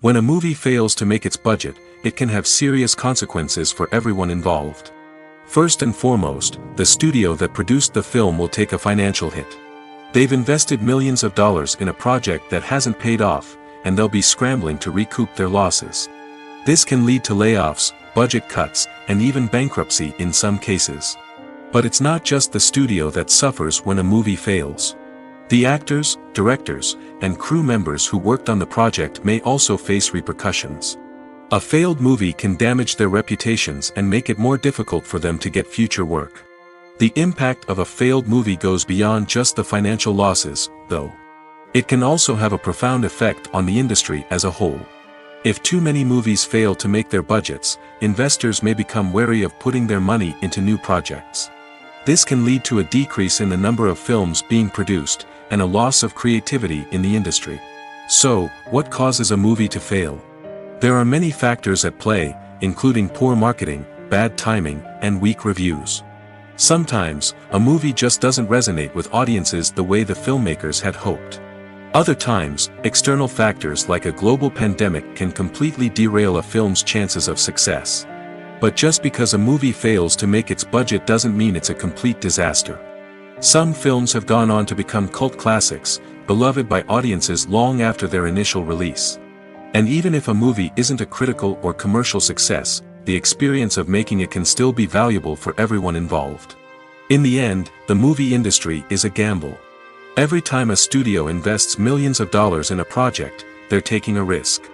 When a movie fails to make its budget, it can have serious consequences for everyone involved. First and foremost, the studio that produced the film will take a financial hit. They've invested millions of dollars in a project that hasn't paid off, and they'll be scrambling to recoup their losses. This can lead to layoffs, budget cuts, and even bankruptcy in some cases. But it's not just the studio that suffers when a movie fails. The actors, directors, and crew members who worked on the project may also face repercussions. A failed movie can damage their reputations and make it more difficult for them to get future work. The impact of a failed movie goes beyond just the financial losses, though. It can also have a profound effect on the industry as a whole. If too many movies fail to make their budgets, investors may become wary of putting their money into new projects. This can lead to a decrease in the number of films being produced, and a loss of creativity in the industry. So, what causes a movie to fail? There are many factors at play, including poor marketing, bad timing, and weak reviews. Sometimes, a movie just doesn't resonate with audiences the way the filmmakers had hoped. Other times, external factors like a global pandemic can completely derail a film's chances of success. But just because a movie fails to make its budget doesn't mean it's a complete disaster. Some films have gone on to become cult classics, beloved by audiences long after their initial release. And even if a movie isn't a critical or commercial success, the experience of making it can still be valuable for everyone involved. In the end, the movie industry is a gamble. Every time a studio invests millions of dollars in a project, they're taking a risk.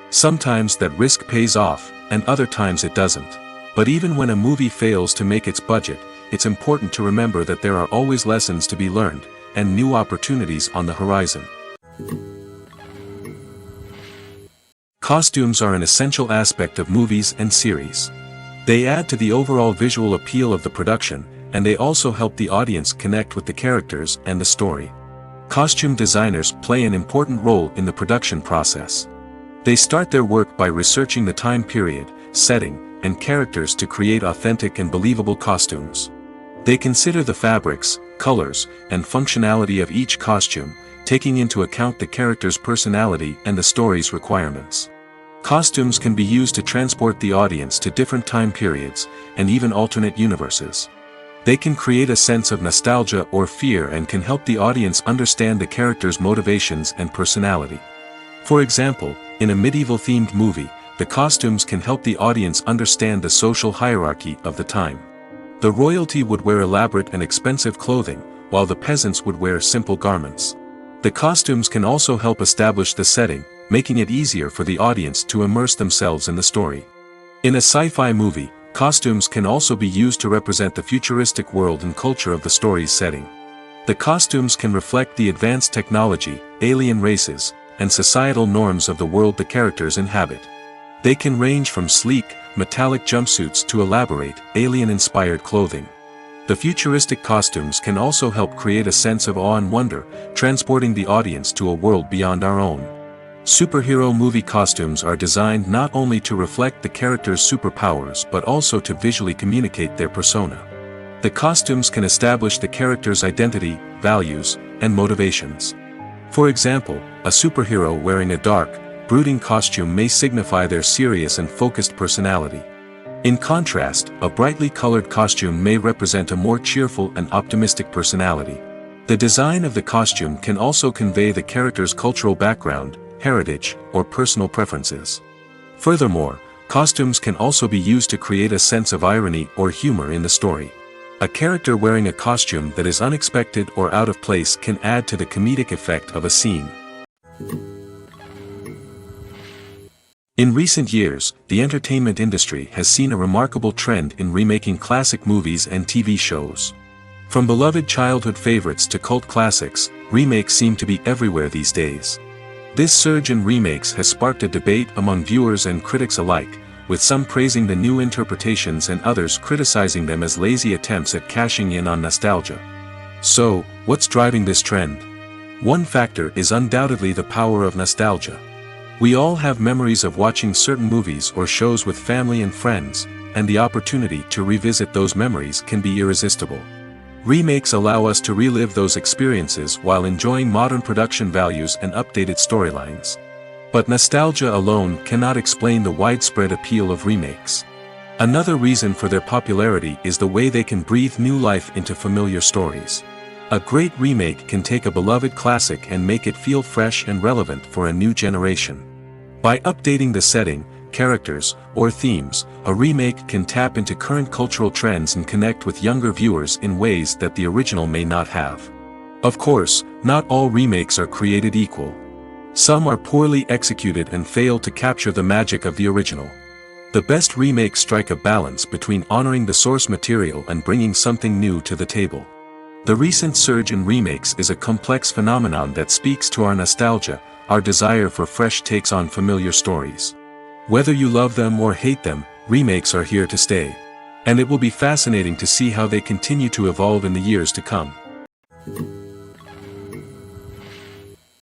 Sometimes that risk pays off, and other times it doesn't. But even when a movie fails to make its budget, it's important to remember that there are always lessons to be learned, and new opportunities on the horizon. Costumes are an essential aspect of movies and series. They add to the overall visual appeal of the production, and they also help the audience connect with the characters and the story. Costume designers play an important role in the production process. They start their work by researching the time period, setting, and characters to create authentic and believable costumes. They consider the fabrics, colors, and functionality of each costume, taking into account the character's personality and the story's requirements. Costumes can be used to transport the audience to different time periods, and even alternate universes. They can create a sense of nostalgia or fear and can help the audience understand the character's motivations and personality. For example, in a medieval-themed movie, the costumes can help the audience understand the social hierarchy of the time. The royalty would wear elaborate and expensive clothing, while the peasants would wear simple garments. The costumes can also help establish the setting, making it easier for the audience to immerse themselves in the story. In a sci-fi movie, costumes can also be used to represent the futuristic world and culture of the story's setting. The costumes can reflect the advanced technology, alien races, and societal norms of the world the characters inhabit. They can range from sleek, metallic jumpsuits to elaborate, alien-inspired clothing. The futuristic costumes can also help create a sense of awe and wonder, transporting the audience to a world beyond our own. Superhero movie costumes are designed not only to reflect the character's superpowers but also to visually communicate their persona. The costumes can establish the character's identity, values, and motivations. For example, a superhero wearing a dark, brooding costume may signify their serious and focused personality. In contrast, a brightly colored costume may represent a more cheerful and optimistic personality. The design of the costume can also convey the character's cultural background, heritage, or personal preferences. Furthermore, costumes can also be used to create a sense of irony or humor in the story. A character wearing a costume that is unexpected or out of place can add to the comedic effect of a scene. In recent years, the entertainment industry has seen a remarkable trend in remaking classic movies and TV shows. From beloved childhood favorites to cult classics, remakes seem to be everywhere these days. This surge in remakes has sparked a debate among viewers and critics alike, with some praising the new interpretations and others criticizing them as lazy attempts at cashing in on nostalgia. So, what's driving this trend? One factor is undoubtedly the power of nostalgia. We all have memories of watching certain movies or shows with family and friends, and the opportunity to revisit those memories can be irresistible. Remakes allow us to relive those experiences while enjoying modern production values and updated storylines. But nostalgia alone cannot explain the widespread appeal of remakes. Another reason for their popularity is the way they can breathe new life into familiar stories. A great remake can take a beloved classic and make it feel fresh and relevant for a new generation. By updating the setting, characters, or themes, a remake can tap into current cultural trends and connect with younger viewers in ways that the original may not have. Of course, not all remakes are created equal. Some are poorly executed and fail to capture the magic of the original. The best remakes strike a balance between honoring the source material and bringing something new to the table. The recent surge in remakes is a complex phenomenon that speaks to our nostalgia, our desire for fresh takes on familiar stories. Whether you love them or hate them, remakes are here to stay. And it will be fascinating to see how they continue to evolve in the years to come.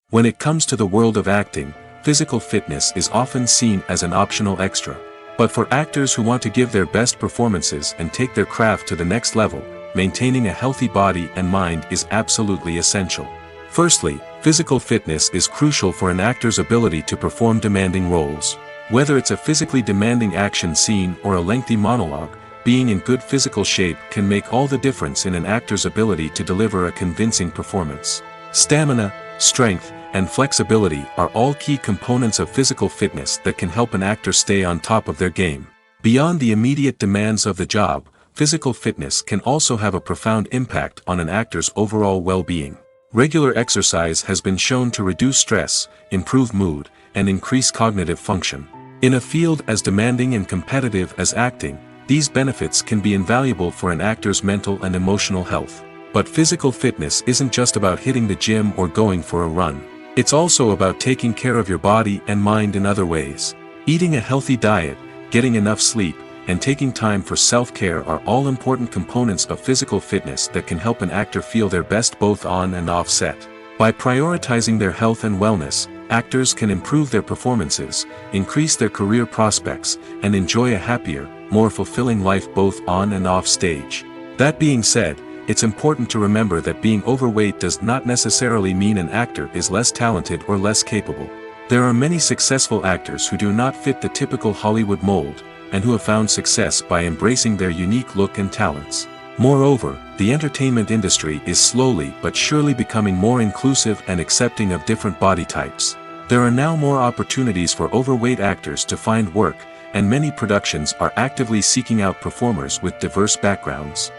When it comes to the world of acting, physical fitness is often seen as an optional extra. But for actors who want to give their best performances and take their craft to the next level, maintaining a healthy body and mind is absolutely essential. Firstly, physical fitness is crucial for an actor's ability to perform demanding roles. Whether it's a physically demanding action scene or a lengthy monologue, being in good physical shape can make all the difference in an actor's ability to deliver a convincing performance. Stamina, strength, and flexibility are all key components of physical fitness that can help an actor stay on top of their game. Beyond the immediate demands of the job, physical fitness can also have a profound impact on an actor's overall well-being. Regular exercise has been shown to reduce stress, improve mood, and increase cognitive function. In a field as demanding and competitive as acting, these benefits can be invaluable for an actor's mental and emotional health. But physical fitness isn't just about hitting the gym or going for a run. It's also about taking care of your body and mind in other ways. Eating a healthy diet, getting enough sleep, and taking time for self-care are all important components of physical fitness that can help an actor feel their best both on and off set. By prioritizing their health and wellness, actors can improve their performances, increase their career prospects, and enjoy a happier, more fulfilling life both on and off stage. That being said, it's important to remember that being overweight does not necessarily mean an actor is less talented or less capable. There are many successful actors who do not fit the typical Hollywood mold, and who have found success by embracing their unique look and talents. Moreover, the entertainment industry is slowly but surely becoming more inclusive and accepting of different body types. There are now more opportunities for overweight actors to find work, and many productions are actively seeking out performers with diverse backgrounds.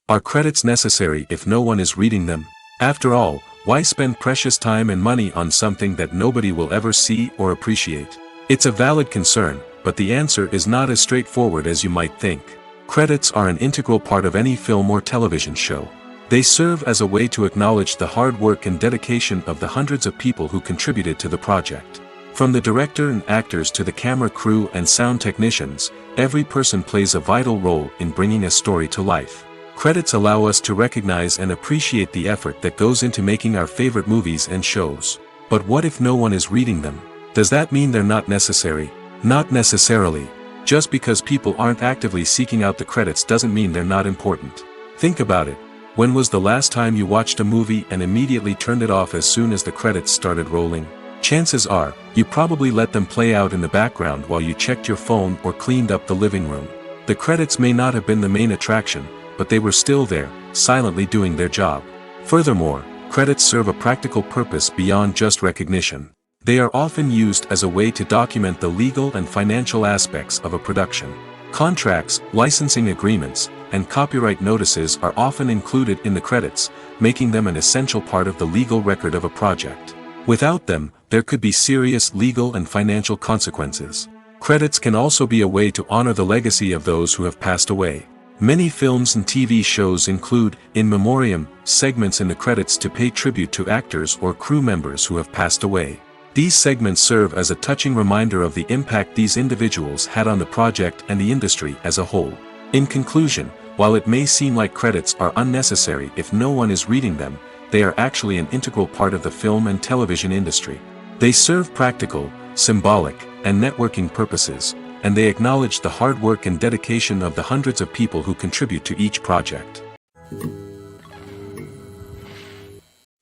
Are credits necessary if no one is reading them? After all, why spend precious time and money on something that nobody will ever see or appreciate? It's a valid concern, but the answer is not as straightforward as you might think. Credits are an integral part of any film or television show. They serve as a way to acknowledge the hard work and dedication of the hundreds of people who contributed to the project. From the director and actors to the camera crew and sound technicians, every person plays a vital role in bringing a story to life. Credits allow us to recognize and appreciate the effort that goes into making our favorite movies and shows. But what if no one is reading them? Does that mean they're not necessary? Not necessarily. Just because people aren't actively seeking out the credits doesn't mean they're not important. Think about it. When was the last time you watched a movie and immediately turned it off as soon as the credits started rolling? Chances are, you probably let them play out in the background while you checked your phone or cleaned up the living room. The credits may not have been the main attraction, but they were still there, silently doing their job. Furthermore, credits serve a practical purpose beyond just recognition. They are often used as a way to document the legal and financial aspects of a production. Contracts, licensing agreements, and copyright notices are often included in the credits, making them an essential part of the legal record of a project. Without them, there could be serious legal and financial consequences. Credits can also be a way to honor the legacy of those who have passed away. Many films and TV shows include, in memoriam, segments in the credits to pay tribute to actors or crew members who have passed away. These segments serve as a touching reminder of the impact these individuals had on the project and the industry as a whole. In conclusion, while it may seem like credits are unnecessary if no one is reading them, they are actually an integral part of the film and television industry. They serve practical, symbolic, and networking purposes, and they acknowledge the hard work and dedication of the hundreds of people who contribute to each project.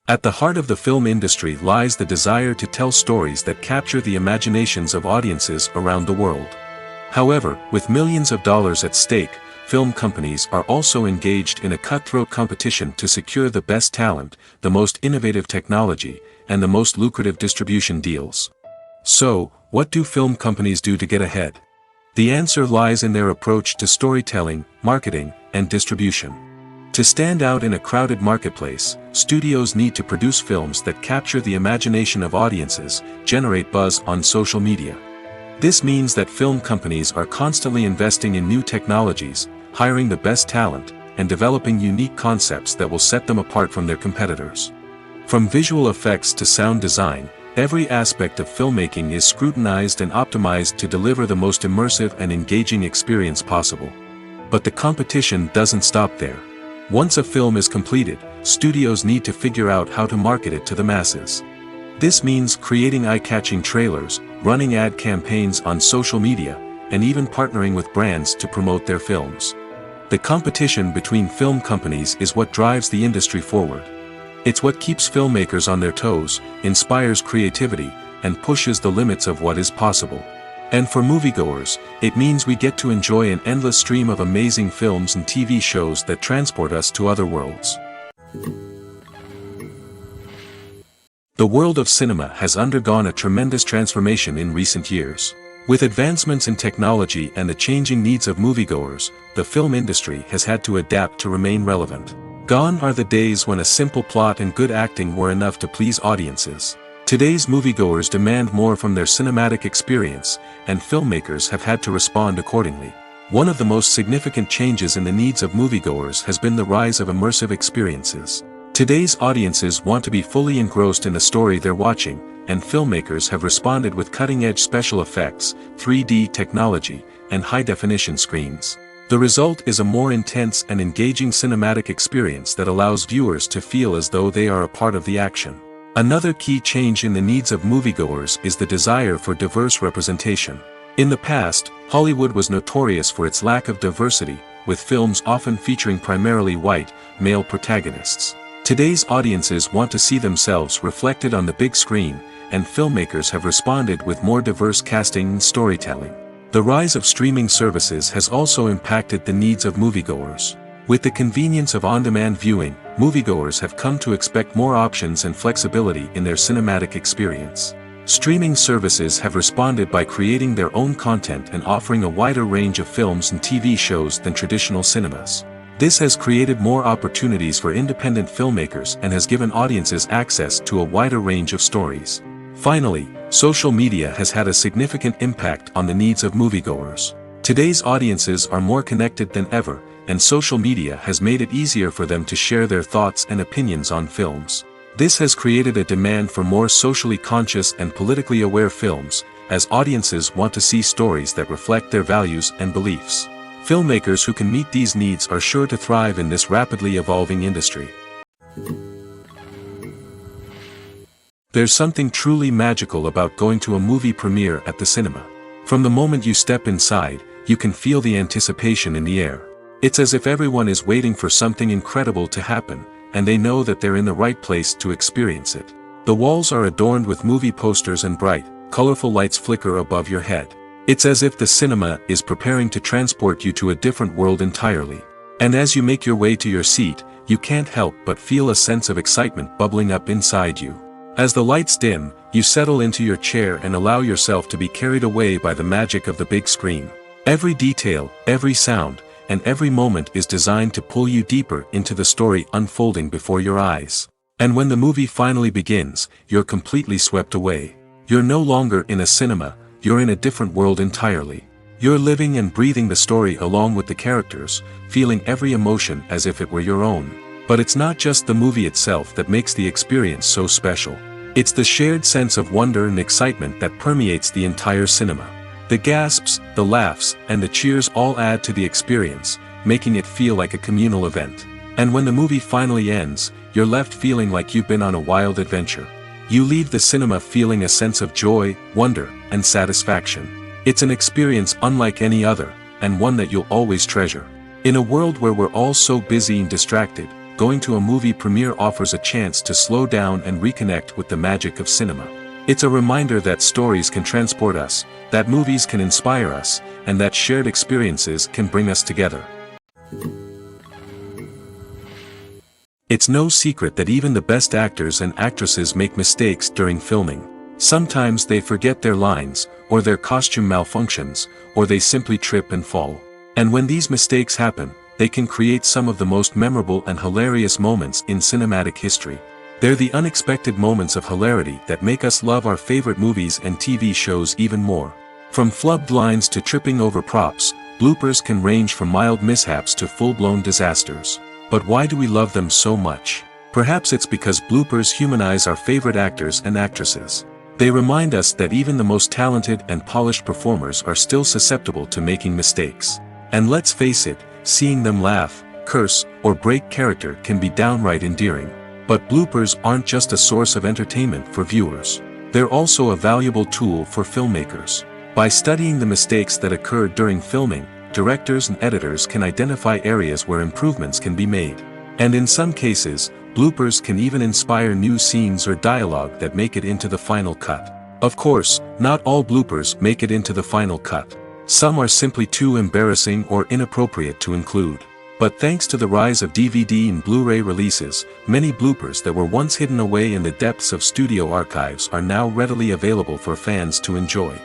At the heart of the film industry lies the desire to tell stories that capture the imaginations of audiences around the world. However, with millions of dollars at stake, film companies are also engaged in a cutthroat competition to secure the best talent, the most innovative technology, and the most lucrative distribution deals. So, what do film companies do to get ahead? The answer lies in their approach to storytelling, marketing, and distribution. To stand out in a crowded marketplace, studios need to produce films that capture the imagination of audiences, generate buzz on social media. This means that film companies are constantly investing in new technologies, hiring the best talent, and developing unique concepts that will set them apart from their competitors. From visual effects to sound design, every aspect of filmmaking is scrutinized and optimized to deliver the most immersive and engaging experience possible. But the competition doesn't stop there. Once a film is completed, studios need to figure out how to market it to the masses. This means creating eye-catching trailers, running ad campaigns on social media, and even partnering with brands to promote their films. The competition between film companies is what drives the industry forward. It's what keeps filmmakers on their toes, inspires creativity, and pushes the limits of what is possible. And for moviegoers, it means we get to enjoy an endless stream of amazing films and TV shows that transport us to other worlds. The world of cinema has undergone a tremendous transformation in recent years. With advancements in technology and the changing needs of moviegoers, the film industry has had to adapt to remain relevant. Gone are the days when a simple plot and good acting were enough to please audiences. Today's moviegoers demand more from their cinematic experience, and filmmakers have had to respond accordingly. One of the most significant changes in the needs of moviegoers has been the rise of immersive experiences. Today's audiences want to be fully engrossed in the story they're watching, and filmmakers have responded with cutting-edge special effects, 3D technology, and high-definition screens. The result is a more intense and engaging cinematic experience that allows viewers to feel as though they are a part of the action. Another key change in the needs of moviegoers is the desire for diverse representation. In the past, Hollywood was notorious for its lack of diversity, with films often featuring primarily white, male protagonists. Today's audiences want to see themselves reflected on the big screen, and filmmakers have responded with more diverse casting and storytelling. The rise of streaming services has also impacted the needs of moviegoers. With the convenience of on-demand viewing, moviegoers have come to expect more options and flexibility in their cinematic experience. Streaming services have responded by creating their own content and offering a wider range of films and TV shows than traditional cinemas. This has created more opportunities for independent filmmakers and has given audiences access to a wider range of stories. Finally, social media has had a significant impact on the needs of moviegoers. Today's audiences are more connected than ever, and social media has made it easier for them to share their thoughts and opinions on films. This has created a demand for more socially conscious and politically aware films, as audiences want to see stories that reflect their values and beliefs. Filmmakers who can meet these needs are sure to thrive in this rapidly evolving industry. There's something truly magical about going to a movie premiere at the cinema. From the moment you step inside, you can feel the anticipation in the air. It's as if everyone is waiting for something incredible to happen, and they know that they're in the right place to experience it. The walls are adorned with movie posters and bright, colorful lights flicker above your head. It's as if the cinema is preparing to transport you to a different world entirely. And as you make your way to your seat, you can't help but feel a sense of excitement bubbling up inside you. As the lights dim, you settle into your chair and allow yourself to be carried away by the magic of the big screen. Every detail, every sound, and every moment is designed to pull you deeper into the story unfolding before your eyes. And when the movie finally begins, you're completely swept away. You're no longer in a cinema, you're in a different world entirely. You're living and breathing the story along with the characters, feeling every emotion as if it were your own. But it's not just the movie itself that makes the experience so special. It's the shared sense of wonder and excitement that permeates the entire cinema. The gasps, the laughs, and the cheers all add to the experience, making it feel like a communal event. And when the movie finally ends, you're left feeling like you've been on a wild adventure. You leave the cinema feeling a sense of joy, wonder, and satisfaction. It's an experience unlike any other, and one that you'll always treasure. In a world where we're all so busy and distracted, going to a movie premiere offers a chance to slow down and reconnect with the magic of cinema. It's a reminder that stories can transport us, that movies can inspire us, and that shared experiences can bring us together. It's no secret that even the best actors and actresses make mistakes during filming. Sometimes they forget their lines, or their costume malfunctions, or they simply trip and fall. And when these mistakes happen, they can create some of the most memorable and hilarious moments in cinematic history. They're the unexpected moments of hilarity that make us love our favorite movies and TV shows even more. From flubbed lines to tripping over props, bloopers can range from mild mishaps to full-blown disasters. But why do we love them so much? Perhaps it's because bloopers humanize our favorite actors and actresses. They remind us that even the most talented and polished performers are still susceptible to making mistakes. And let's face it, seeing them laugh, curse, or break character can be downright endearing. But bloopers aren't just a source of entertainment for viewers. They're also a valuable tool for filmmakers. By studying the mistakes that occurred during filming, directors and editors can identify areas where improvements can be made. And in some cases, bloopers can even inspire new scenes or dialogue that make it into the final cut. Of course, not all bloopers make it into the final cut. Some are simply too embarrassing or inappropriate to include. But thanks to the rise of DVD and Blu-ray releases, many bloopers that were once hidden away in the depths of studio archives are now readily available for fans to enjoy.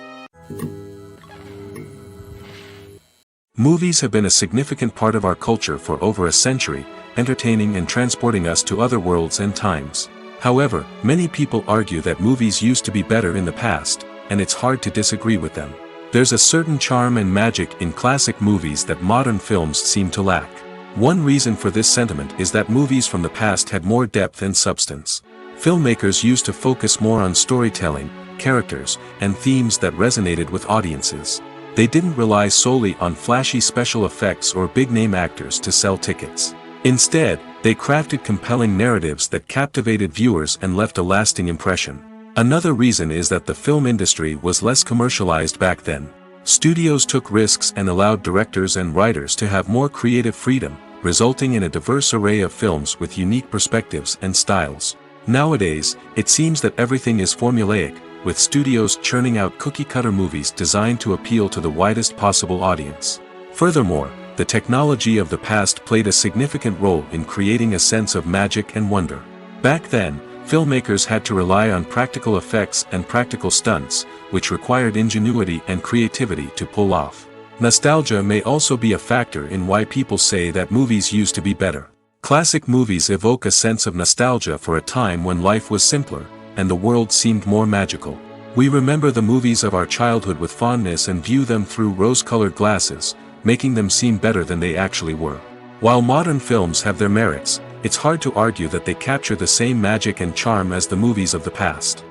Movies have been a significant part of our culture for over a century, entertaining and transporting us to other worlds and times. However, many people argue that movies used to be better in the past, and it's hard to disagree with them. There's a certain charm and magic in classic movies that modern films seem to lack. One reason for this sentiment is that movies from the past had more depth and substance. Filmmakers used to focus more on storytelling, characters, and themes that resonated with audiences. They didn't rely solely on flashy special effects or big-name actors to sell tickets. Instead, they crafted compelling narratives that captivated viewers and left a lasting impression. Another reason is that the film industry was less commercialized back then. Studios took risks and allowed directors and writers to have more creative freedom, resulting in a diverse array of films with unique perspectives and styles. Nowadays, it seems that everything is formulaic, with studios churning out cookie-cutter movies designed to appeal to the widest possible audience. Furthermore, the technology of the past played a significant role in creating a sense of magic and wonder. Back then, filmmakers had to rely on practical effects and practical stunts, which required ingenuity and creativity to pull off. Nostalgia may also be a factor in why people say that movies used to be better. Classic movies evoke a sense of nostalgia for a time when life was simpler, and the world seemed more magical. We remember the movies of our childhood with fondness and view them through rose-colored glasses, making them seem better than they actually were. While modern films have their merits, it's hard to argue that they capture the same magic and charm as the movies of the past.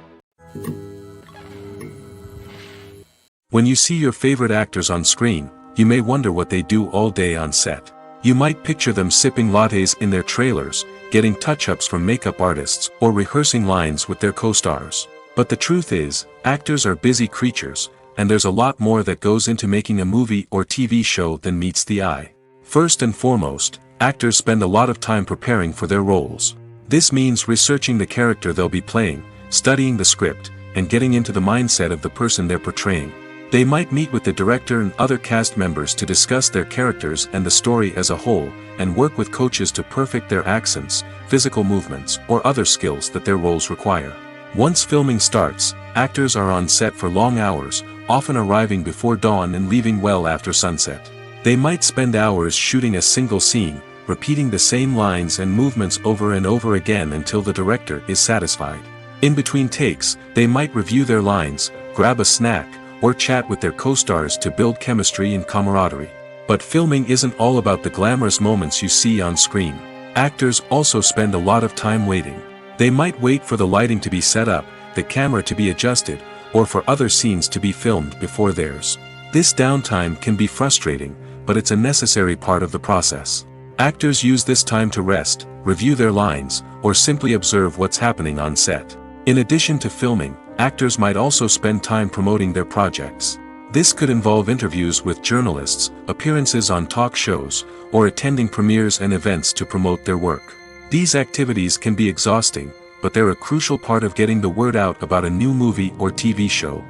When you see your favorite actors on screen, you may wonder what they do all day on set. You might picture them sipping lattes in their trailers, getting touch-ups from makeup artists, or rehearsing lines with their co-stars. But the truth is, actors are busy creatures, and there's a lot more that goes into making a movie or TV show than meets the eye. First and foremost, actors spend a lot of time preparing for their roles. This means researching the character they'll be playing, studying the script, and getting into the mindset of the person they're portraying. They might meet with the director and other cast members to discuss their characters and the story as a whole, and work with coaches to perfect their accents, physical movements, or other skills that their roles require. Once filming starts, actors are on set for long hours, often arriving before dawn and leaving well after sunset. They might spend hours shooting a single scene, repeating the same lines and movements over and over again until the director is satisfied. In between takes, they might review their lines, grab a snack, or chat with their co-stars to build chemistry and camaraderie. But filming isn't all about the glamorous moments you see on screen. Actors also spend a lot of time waiting. They might wait for the lighting to be set up, the camera to be adjusted, or for other scenes to be filmed before theirs. This downtime can be frustrating, but it's a necessary part of the process. Actors use this time to rest, review their lines, or simply observe what's happening on set. In addition to filming, actors might also spend time promoting their projects. This could involve interviews with journalists, appearances on talk shows, or attending premieres and events to promote their work. These activities can be exhausting, but they're a crucial part of getting the word out about a new movie or TV show.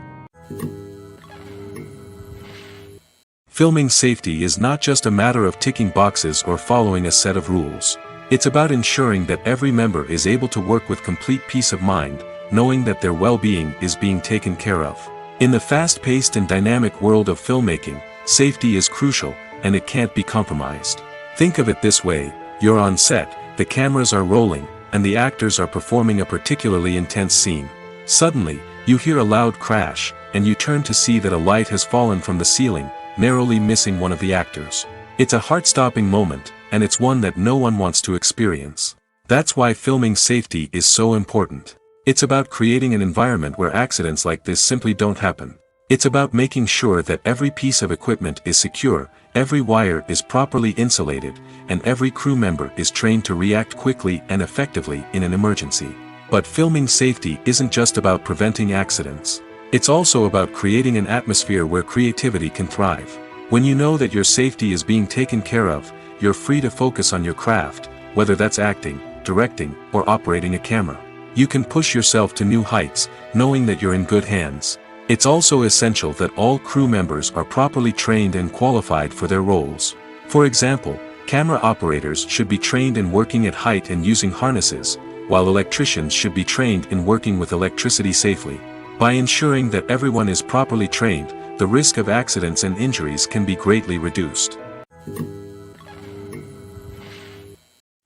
Filming safety is not just a matter of ticking boxes or following a set of rules. It's about ensuring that every member is able to work with complete peace of mind, knowing that their well-being is being taken care of. In the fast-paced and dynamic world of filmmaking, safety is crucial, and it can't be compromised. Think of it this way: you're on set, the cameras are rolling, and the actors are performing a particularly intense scene. Suddenly, you hear a loud crash, and you turn to see that a light has fallen from the ceiling, narrowly missing one of the actors. It's a heart-stopping moment, and it's one that no one wants to experience. That's why filming safety is so important. It's about creating an environment where accidents like this simply don't happen. It's about making sure that every piece of equipment is secure, every wire is properly insulated, and every crew member is trained to react quickly and effectively in an emergency. But filming safety isn't just about preventing accidents. It's also about creating an atmosphere where creativity can thrive. When you know that your safety is being taken care of, you're free to focus on your craft, whether that's acting, directing, or operating a camera. You can push yourself to new heights, knowing that you're in good hands. It's also essential that all crew members are properly trained and qualified for their roles. For example, camera operators should be trained in working at height and using harnesses, while electricians should be trained in working with electricity safely. By ensuring that everyone is properly trained, the risk of accidents and injuries can be greatly reduced.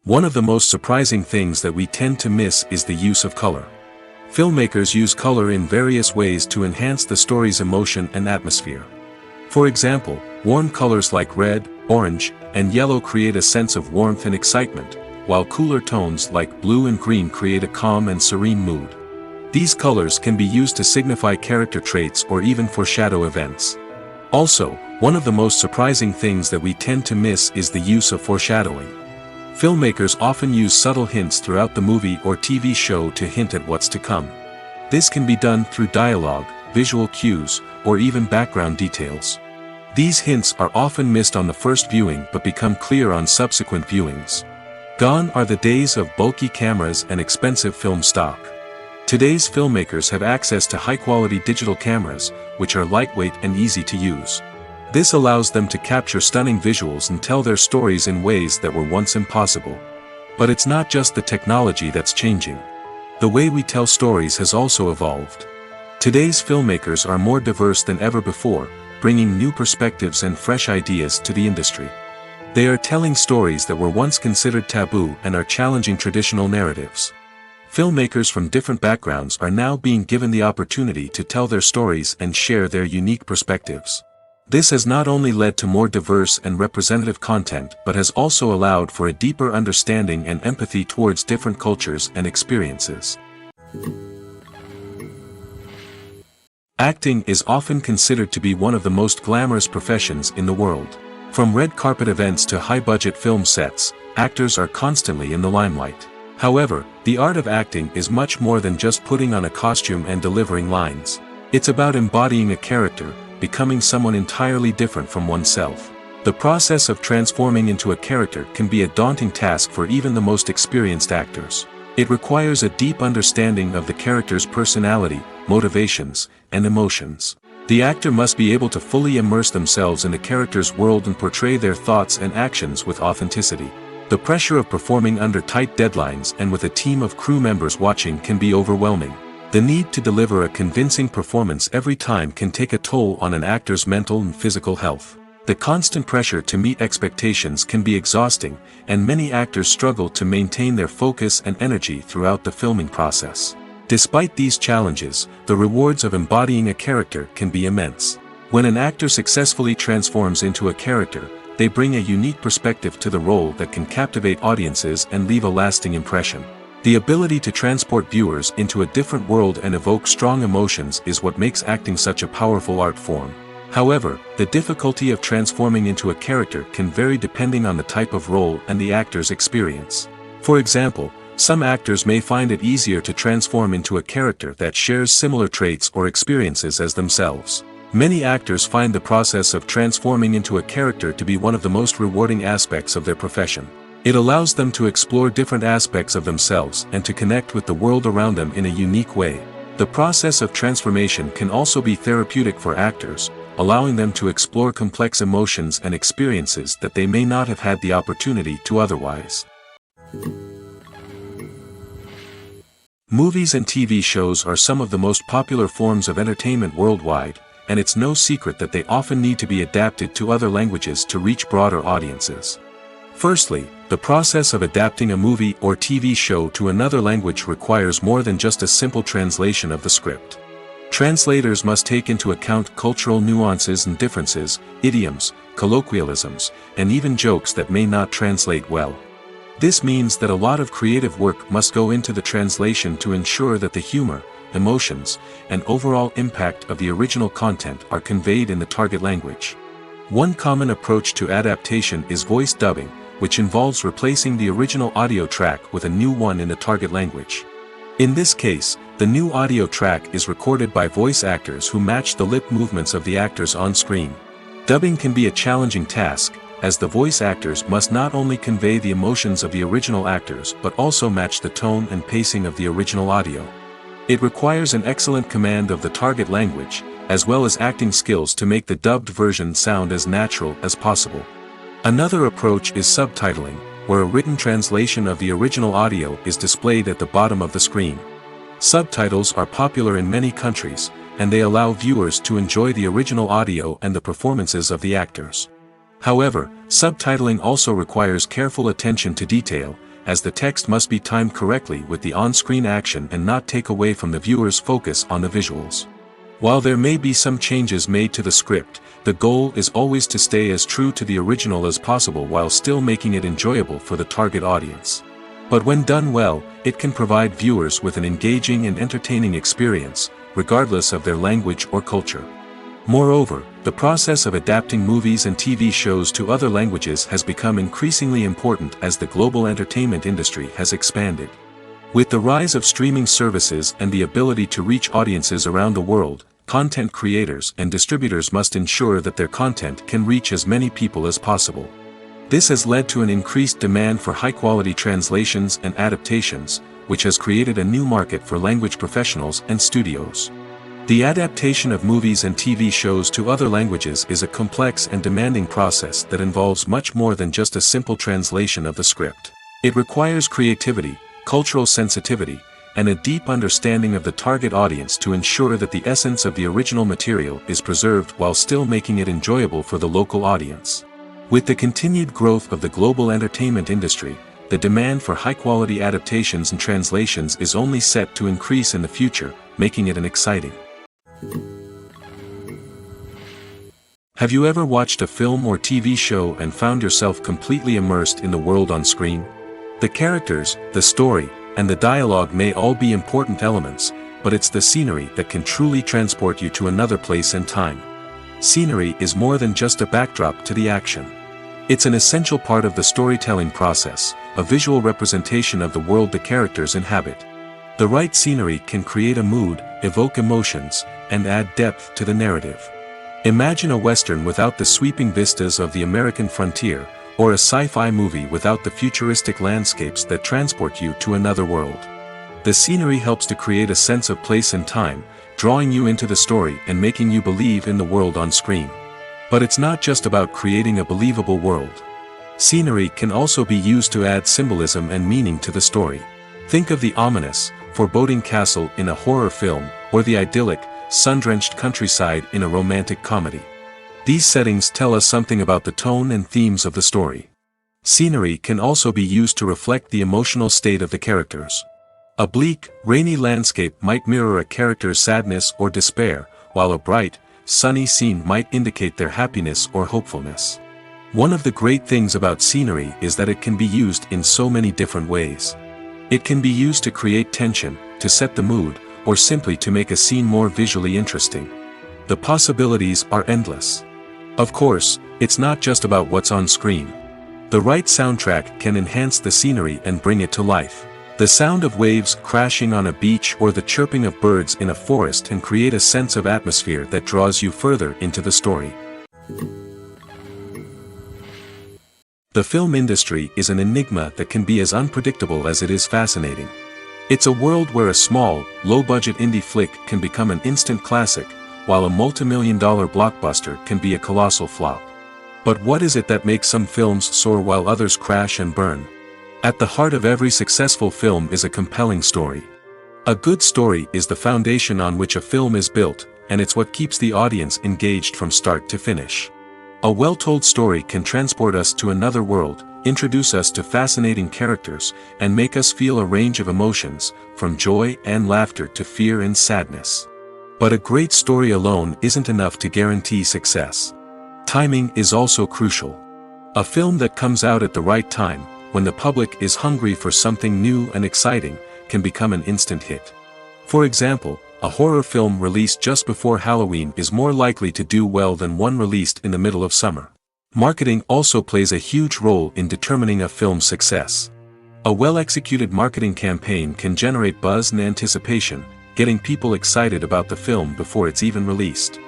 One of the most surprising things that we tend to miss is the use of color. Filmmakers use color in various ways to enhance the story's emotion and atmosphere. For example, warm colors like red, orange, and yellow create a sense of warmth and excitement, while cooler tones like blue and green create a calm and serene mood. These colors can be used to signify character traits or even foreshadow events. Also, one of the most surprising things that we tend to miss is the use of foreshadowing. Filmmakers often use subtle hints throughout the movie or TV show to hint at what's to come. This can be done through dialogue, visual cues, or even background details. These hints are often missed on the first viewing but become clear on subsequent viewings. Gone are the days of bulky cameras and expensive film stock. Today's filmmakers have access to high-quality digital cameras, which are lightweight and easy to use. This allows them to capture stunning visuals and tell their stories in ways that were once impossible. But it's not just the technology that's changing. The way we tell stories has also evolved. Today's filmmakers are more diverse than ever before, bringing new perspectives and fresh ideas to the industry. They are telling stories that were once considered taboo and are challenging traditional narratives. Filmmakers from different backgrounds are now being given the opportunity to tell their stories and share their unique perspectives. This has not only led to more diverse and representative content but has also allowed for a deeper understanding and empathy towards different cultures and experiences. Acting is often considered to be one of the most glamorous professions in the world. From red carpet events to high-budget film sets, actors are constantly in the limelight. However, the art of acting is much more than just putting on a costume and delivering lines. It's about embodying a character, becoming someone entirely different from oneself. The process of transforming into a character can be a daunting task for even the most experienced actors. It requires a deep understanding of the character's personality, motivations, and emotions. The actor must be able to fully immerse themselves in the character's world and portray their thoughts and actions with authenticity. The pressure of performing under tight deadlines and with a team of crew members watching can be overwhelming. The need to deliver a convincing performance every time can take a toll on an actor's mental and physical health. The constant pressure to meet expectations can be exhausting, and many actors struggle to maintain their focus and energy throughout the filming process. Despite these challenges, the rewards of embodying a character can be immense. When an actor successfully transforms into a character, they bring a unique perspective to the role that can captivate audiences and leave a lasting impression. The ability to transport viewers into a different world and evoke strong emotions is what makes acting such a powerful art form. However, the difficulty of transforming into a character can vary depending on the type of role and the actor's experience. For example, some actors may find it easier to transform into a character that shares similar traits or experiences as themselves. Many actors find the process of transforming into a character to be one of the most rewarding aspects of their profession. It allows them to explore different aspects of themselves and to connect with the world around them in a unique way. The process of transformation can also be therapeutic for actors, allowing them to explore complex emotions and experiences that they may not have had the opportunity to otherwise. Movies and TV shows are some of the most popular forms of entertainment worldwide, and it's no secret that they often need to be adapted to other languages to reach broader audiences. Firstly, the process of adapting a movie or TV show to another language requires more than just a simple translation of the script. Translators must take into account cultural nuances and differences, idioms, colloquialisms, and even jokes that may not translate well. This means that a lot of creative work must go into the translation to ensure that the humor, emotions, and overall impact of the original content are conveyed in the target language. One common approach to adaptation is voice dubbing, which involves replacing the original audio track with a new one in the target language. In this case, the new audio track is recorded by voice actors who match the lip movements of the actors on screen. Dubbing can be a challenging task, as the voice actors must not only convey the emotions of the original actors but also match the tone and pacing of the original audio. It requires an excellent command of the target language, as well as acting skills to make the dubbed version sound as natural as possible. Another approach is subtitling, where a written translation of the original audio is displayed at the bottom of the screen. Subtitles are popular in many countries, and they allow viewers to enjoy the original audio and the performances of the actors. However, subtitling also requires careful attention to detail, as the text must be timed correctly with the on-screen action and not take away from the viewer's focus on the visuals. While there may be some changes made to the script, the goal is always to stay as true to the original as possible while still making it enjoyable for the target audience. But when done well, it can provide viewers with an engaging and entertaining experience, regardless of their language or culture. Moreover, the process of adapting movies and TV shows to other languages has become increasingly important as the global entertainment industry has expanded. With the rise of streaming services and the ability to reach audiences around the world, content creators and distributors must ensure that their content can reach as many people as possible. This has led to an increased demand for high-quality translations and adaptations, which has created a new market for language professionals and studios. The adaptation of movies and TV shows to other languages is a complex and demanding process that involves much more than just a simple translation of the script. It requires creativity, cultural sensitivity, and a deep understanding of the target audience to ensure that the essence of the original material is preserved while still making it enjoyable for the local audience. With the continued growth of the global entertainment industry, the demand for high-quality adaptations and translations is only set to increase in the future, making it an exciting. Have you ever watched a film or TV show and found yourself completely immersed in the world on screen? The characters, the story, and the dialogue may all be important elements, but it's the scenery that can truly transport you to another place and time. Scenery is more than just a backdrop to the action. It's an essential part of the storytelling process, a visual representation of the world the characters inhabit. The right scenery can create a mood, evoke emotions, and add depth to the narrative. Imagine a Western without the sweeping vistas of the American frontier, or a sci-fi movie without the futuristic landscapes that transport you to another world. The scenery helps to create a sense of place and time, drawing you into the story and making you believe in the world on screen. But it's not just about creating a believable world. Scenery can also be used to add symbolism and meaning to the story. Think of the ominous, foreboding castle in a horror film, or the idyllic, sun-drenched countryside in a romantic comedy. These settings tell us something about the tone and themes of the story. Scenery can also be used to reflect the emotional state of the characters. A bleak, rainy landscape might mirror a character's sadness or despair, while a bright, sunny scene might indicate their happiness or hopefulness. One of the great things about scenery is that it can be used in so many different ways. It can be used to create tension, to set the mood, or simply to make a scene more visually interesting. The possibilities are endless. Of course, it's not just about what's on screen. The right soundtrack can enhance the scenery and bring it to life. The sound of waves crashing on a beach or the chirping of birds in a forest can create a sense of atmosphere that draws you further into the story. The film industry is an enigma that can be as unpredictable as it is fascinating. It's a world where a small, low-budget indie flick can become an instant classic, while a multi-million-dollar blockbuster can be a colossal flop. But what is it that makes some films soar while others crash and burn? At the heart of every successful film is a compelling story. A good story is the foundation on which a film is built, and it's what keeps the audience engaged from start to finish. A well-told story can transport us to another world, introduce us to fascinating characters, and make us feel a range of emotions, from joy and laughter to fear and sadness. But a great story alone isn't enough to guarantee success. Timing is also crucial. A film that comes out at the right time, when the public is hungry for something new and exciting, can become an instant hit. For example, a horror film released just before Halloween is more likely to do well than one released in the middle of summer. Marketing also plays a huge role in determining a film's success. A well-executed marketing campaign can generate buzz and anticipation, getting people excited about the film before it's even released.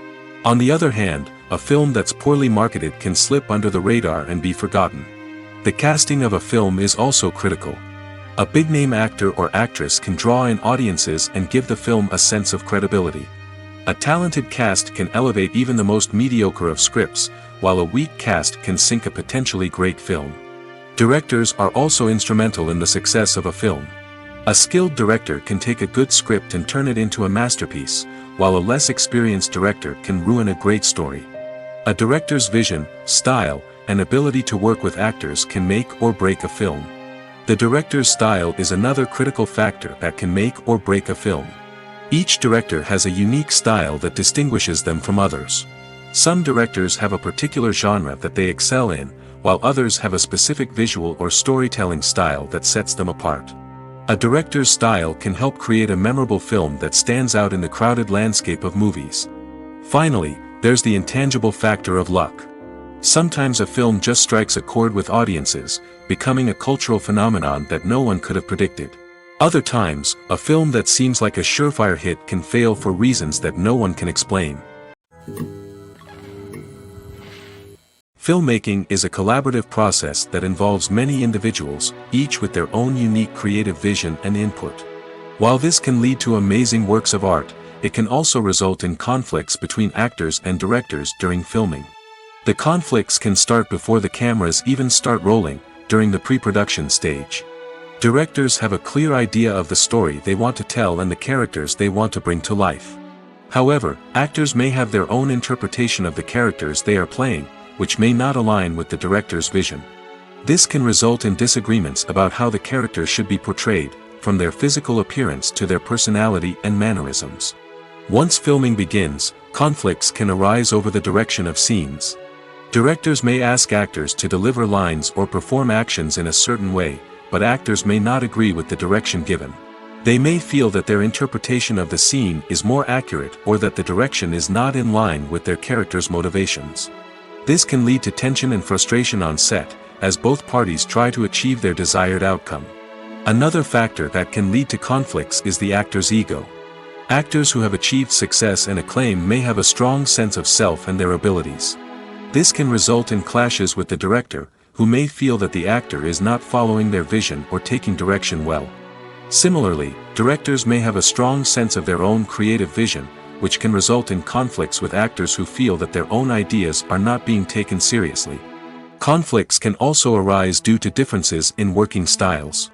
On the other hand, a film that's poorly marketed can slip under the radar and be forgotten. The casting of a film is also critical. A big-name actor or actress can draw in audiences and give the film a sense of credibility. A talented cast can elevate even the most mediocre of scripts, while a weak cast can sink a potentially great film. Directors are also instrumental in the success of a film. A skilled director can take a good script and turn it into a masterpiece, while a less experienced director can ruin a great story. A director's vision, style, and ability to work with actors can make or break a film. The director's style is another critical factor that can make or break a film. Each director has a unique style that distinguishes them from others. Some directors have a particular genre that they excel in, while others have a specific visual or storytelling style that sets them apart. A director's style can help create a memorable film that stands out in the crowded landscape of movies. Finally, there's the intangible factor of luck. Sometimes a film just strikes a chord with audiences, becoming a cultural phenomenon that no one could have predicted. Other times, a film that seems like a surefire hit can fail for reasons that no one can explain. Filmmaking is a collaborative process that involves many individuals, each with their own unique creative vision and input. While this can lead to amazing works of art, it can also result in conflicts between actors and directors during filming. The conflicts can start before the cameras even start rolling, during the pre-production stage. Directors have a clear idea of the story they want to tell and the characters they want to bring to life. However, actors may have their own interpretation of the characters they are playing, which may not align with the director's vision. This can result in disagreements about how the characters should be portrayed, from their physical appearance to their personality and mannerisms. Once filming begins, conflicts can arise over the direction of scenes. Directors may ask actors to deliver lines or perform actions in a certain way, but actors may not agree with the direction given. They may feel that their interpretation of the scene is more accurate or that the direction is not in line with their character's motivations. This can lead to tension and frustration on set, as both parties try to achieve their desired outcome. Another factor that can lead to conflicts is the actor's ego. Actors who have achieved success and acclaim may have a strong sense of self and their abilities. This can result in clashes with the director, who may feel that the actor is not following their vision or taking direction well. Similarly, directors may have a strong sense of their own creative vision, which can result in conflicts with actors who feel that their own ideas are not being taken seriously. Conflicts can also arise due to differences in working styles.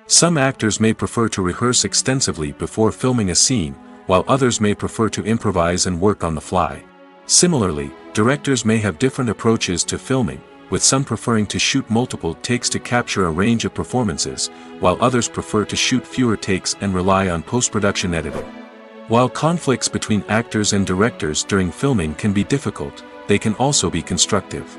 Some actors may prefer to rehearse extensively before filming a scene, while others may prefer to improvise and work on the fly. Similarly, directors may have different approaches to filming, with some preferring to shoot multiple takes to capture a range of performances, while others prefer to shoot fewer takes and rely on post-production editing. While conflicts between actors and directors during filming can be difficult, they can also be constructive.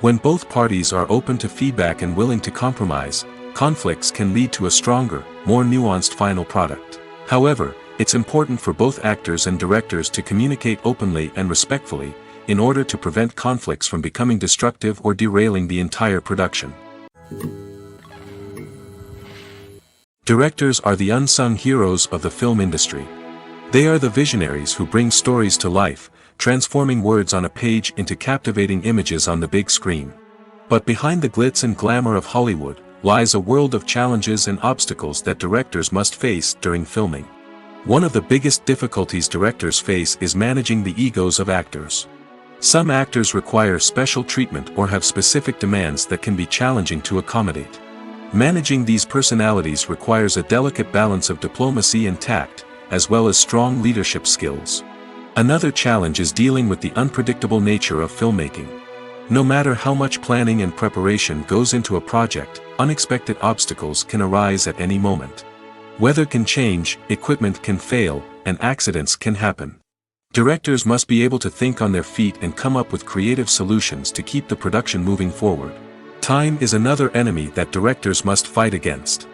When both parties are open to feedback and willing to compromise, conflicts can lead to a stronger, more nuanced final product. However, it's important for both actors and directors to communicate openly and respectfully, in order to prevent conflicts from becoming destructive or derailing the entire production. Directors are the unsung heroes of the film industry. They are the visionaries who bring stories to life, transforming words on a page into captivating images on the big screen. But behind the glitz and glamour of Hollywood, lies a world of challenges and obstacles that directors must face during filming. One of the biggest difficulties directors face is managing the egos of actors. Some actors require special treatment or have specific demands that can be challenging to accommodate. Managing these personalities requires a delicate balance of diplomacy and tact, as well as strong leadership skills. Another challenge is dealing with the unpredictable nature of filmmaking. No matter how much planning and preparation goes into a project, unexpected obstacles can arise at any moment. Weather can change, equipment can fail, and accidents can happen. Directors must be able to think on their feet and come up with creative solutions to keep the production moving forward. Time is another enemy that directors must fight against.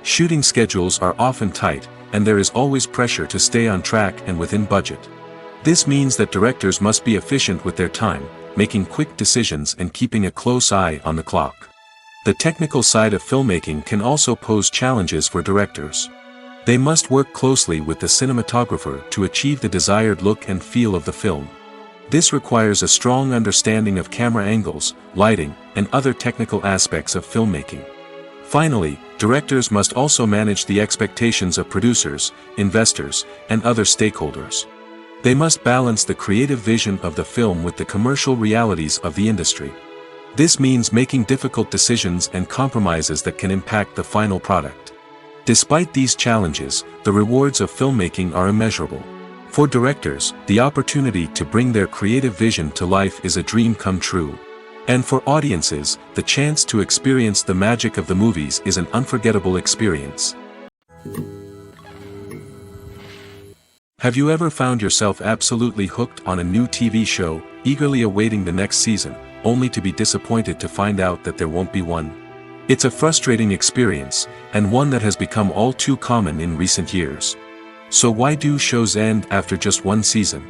Shooting schedules are often tight, and there is always pressure to stay on track and within budget. This means that directors must be efficient with their time, making quick decisions and keeping a close eye on the clock. The technical side of filmmaking can also pose challenges for directors. They must work closely with the cinematographer to achieve the desired look and feel of the film. This requires a strong understanding of camera angles, lighting, and other technical aspects of filmmaking. Finally, directors must also manage the expectations of producers, investors, and other stakeholders. They must balance the creative vision of the film with the commercial realities of the industry. This means making difficult decisions and compromises that can impact the final product. Despite these challenges, the rewards of filmmaking are immeasurable. For directors, the opportunity to bring their creative vision to life is a dream come true. And for audiences, the chance to experience the magic of the movies is an unforgettable experience. Have you ever found yourself absolutely hooked on a new TV show, eagerly awaiting the next season, only to be disappointed to find out that there won't be one? It's a frustrating experience, and one that has become all too common in recent years. So why do shows end after just one season?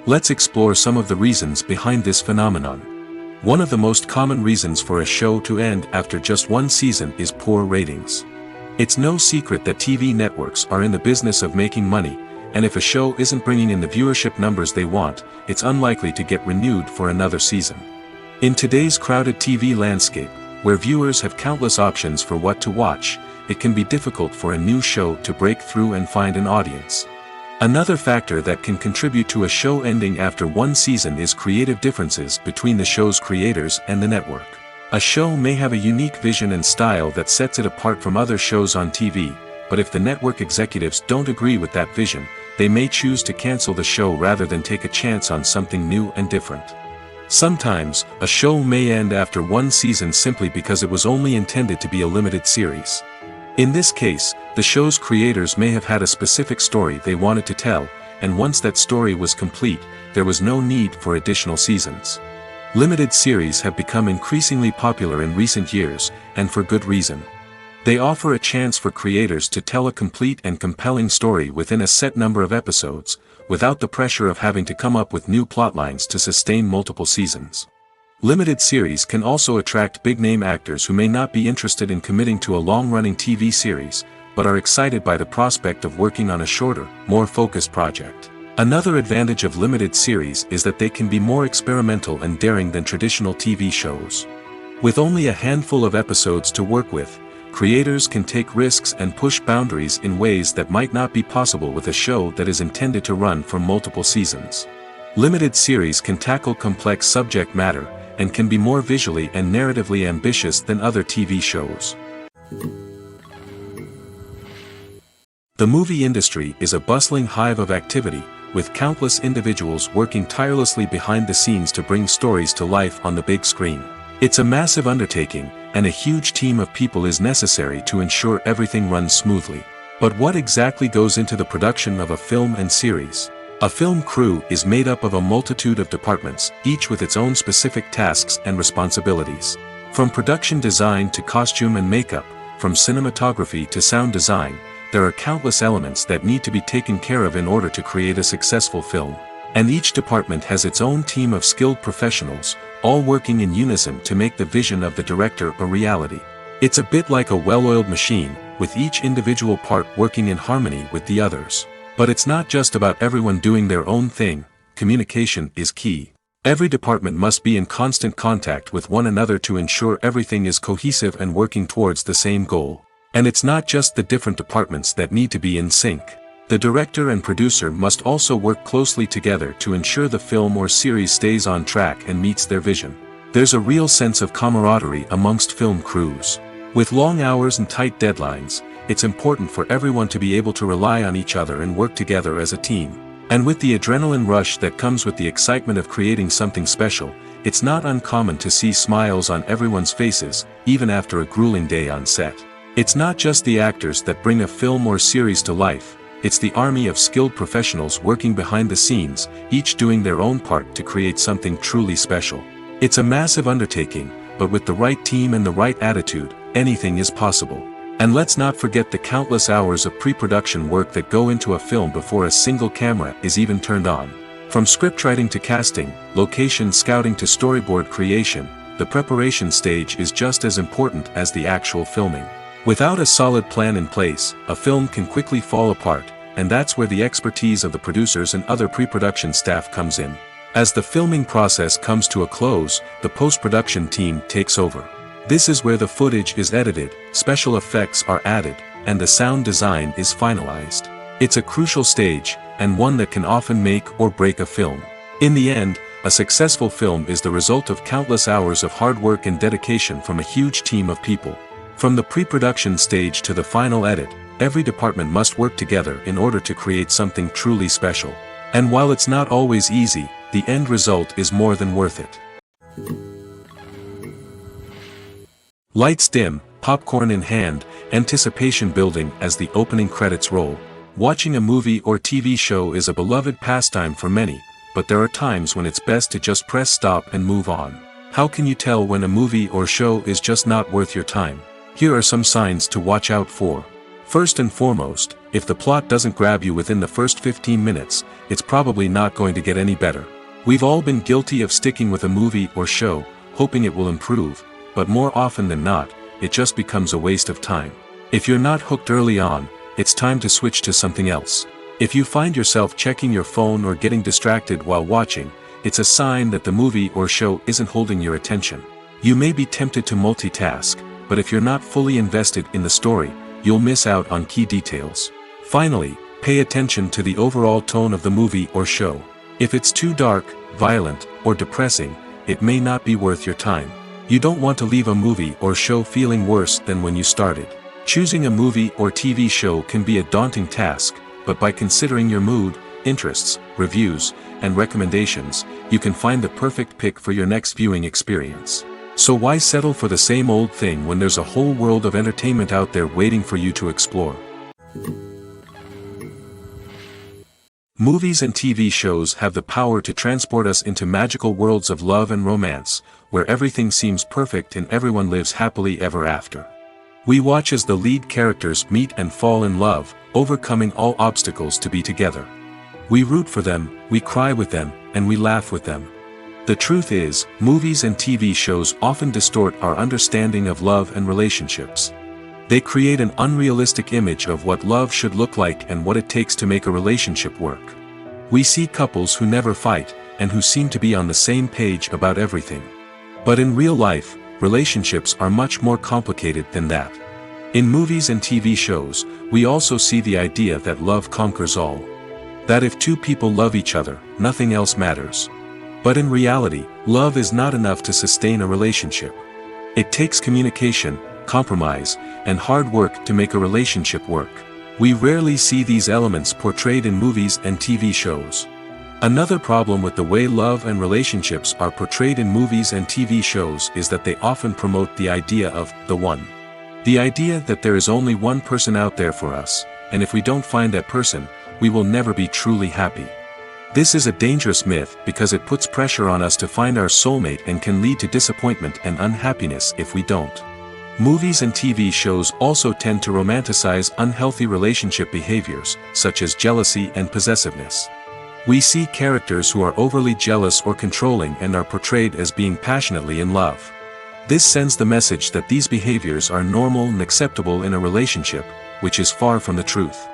Let's explore some of the reasons behind this phenomenon. One of the most common reasons for a show to end after just one season is poor ratings. It's no secret that TV networks are in the business of making money, and if a show isn't bringing in the viewership numbers they want, it's unlikely to get renewed for another season. In today's crowded TV landscape, where viewers have countless options for what to watch, it can be difficult for a new show to break through and find an audience. Another factor that can contribute to a show ending after one season is creative differences between the show's creators and the network. A show may have a unique vision and style that sets it apart from other shows on TV, but if the network executives don't agree with that vision, they may choose to cancel the show rather than take a chance on something new and different. Sometimes, a show may end after one season simply because it was only intended to be a limited series. In this case, the show's creators may have had a specific story they wanted to tell, and once that story was complete, there was no need for additional seasons. Limited series have become increasingly popular in recent years, and for good reason. They offer a chance for creators to tell a complete and compelling story within a set number of episodes, without the pressure of having to come up with new plotlines to sustain multiple seasons. Limited series can also attract big-name actors who may not be interested in committing to a long-running TV series, but are excited by the prospect of working on a shorter, more focused project. Another advantage of limited series is that they can be more experimental and daring than traditional TV shows. With only a handful of episodes to work with, creators can take risks and push boundaries in ways that might not be possible with a show that is intended to run for multiple seasons. Limited series can tackle complex subject matter, and can be more visually and narratively ambitious than other TV shows. The movie industry is a bustling hive of activity, with countless individuals working tirelessly behind the scenes to bring stories to life on the big screen. It's a massive undertaking, and a huge team of people is necessary to ensure everything runs smoothly. But what exactly goes into the production of a film and series? A film crew is made up of a multitude of departments, each with its own specific tasks and responsibilities. From production design to costume and makeup, from cinematography to sound design, there are countless elements that need to be taken care of in order to create a successful film. And each department has its own team of skilled professionals, all working in unison to make the vision of the director a reality. It's a bit like a well-oiled machine, with each individual part working in harmony with the others. But it's not just about everyone doing their own thing. Communication is key. Every department must be in constant contact with one another to ensure everything is cohesive and working towards the same goal. And it's not just the different departments that need to be in sync. The director and producer must also work closely together to ensure the film or series stays on track and meets their vision. There's a real sense of camaraderie amongst film crews. With long hours and tight deadlines, it's important for everyone to be able to rely on each other and work together as a team. And with the adrenaline rush that comes with the excitement of creating something special, it's not uncommon to see smiles on everyone's faces, even after a grueling day on set. It's not just the actors that bring a film or series to life. It's the army of skilled professionals working behind the scenes, each doing their own part to create something truly special. It's a massive undertaking, but with the right team and the right attitude, anything is possible. And let's not forget the countless hours of pre-production work that go into a film before a single camera is even turned on. From scriptwriting to casting, location scouting to storyboard creation, the preparation stage is just as important as the actual filming. Without a solid plan in place, a film can quickly fall apart, and that's where the expertise of the producers and other pre-production staff comes in. As the filming process comes to a close, the post-production team takes over. This is where the footage is edited, special effects are added, and the sound design is finalized. It's a crucial stage, and one that can often make or break a film. In the end, a successful film is the result of countless hours of hard work and dedication from a huge team of people. From the pre-production stage to the final edit, every department must work together in order to create something truly special. And while it's not always easy, the end result is more than worth it. Lights dim, popcorn in hand, anticipation building as the opening credits roll. Watching a movie or TV show is a beloved pastime for many, but there are times when it's best to just press stop and move on. How can you tell when a movie or show is just not worth your time? Here are some signs to watch out for. First and foremost, if the plot doesn't grab you within the first 15 minutes, it's probably not going to get any better. We've all been guilty of sticking with a movie or show, hoping it will improve, but more often than not, it just becomes a waste of time. If you're not hooked early on, it's time to switch to something else. If you find yourself checking your phone or getting distracted while watching, it's a sign that the movie or show isn't holding your attention. You may be tempted to multitask, but if you're not fully invested in the story, you'll miss out on key details. Finally, pay attention to the overall tone of the movie or show. If it's too dark, violent, or depressing, it may not be worth your time. You don't want to leave a movie or show feeling worse than when you started. Choosing a movie or TV show can be a daunting task, but by considering your mood, interests, reviews, and recommendations, you can find the perfect pick for your next viewing experience. So why settle for the same old thing when there's a whole world of entertainment out there waiting for you to explore? Movies and TV shows have the power to transport us into magical worlds of love and romance, where everything seems perfect and everyone lives happily ever after. We watch as the lead characters meet and fall in love, overcoming all obstacles to be together. We root for them, we cry with them, and we laugh with them. The truth is, movies and TV shows often distort our understanding of love and relationships. They create an unrealistic image of what love should look like and what it takes to make a relationship work. We see couples who never fight, and who seem to be on the same page about everything. But in real life, relationships are much more complicated than that. In movies and TV shows, we also see the idea that love conquers all. That if two people love each other, nothing else matters. But in reality, love is not enough to sustain a relationship. It takes communication, compromise, and hard work to make a relationship work. We rarely see these elements portrayed in movies and TV shows. Another problem with the way love and relationships are portrayed in movies and TV shows is that they often promote the idea of the one. The idea that there is only one person out there for us, and if we don't find that person, we will never be truly happy. This is a dangerous myth because it puts pressure on us to find our soulmate and can lead to disappointment and unhappiness if we don't. Movies and TV shows also tend to romanticize unhealthy relationship behaviors, such as jealousy and possessiveness. We see characters who are overly jealous or controlling and are portrayed as being passionately in love. This sends the message that these behaviors are normal and acceptable in a relationship, which is far from the truth.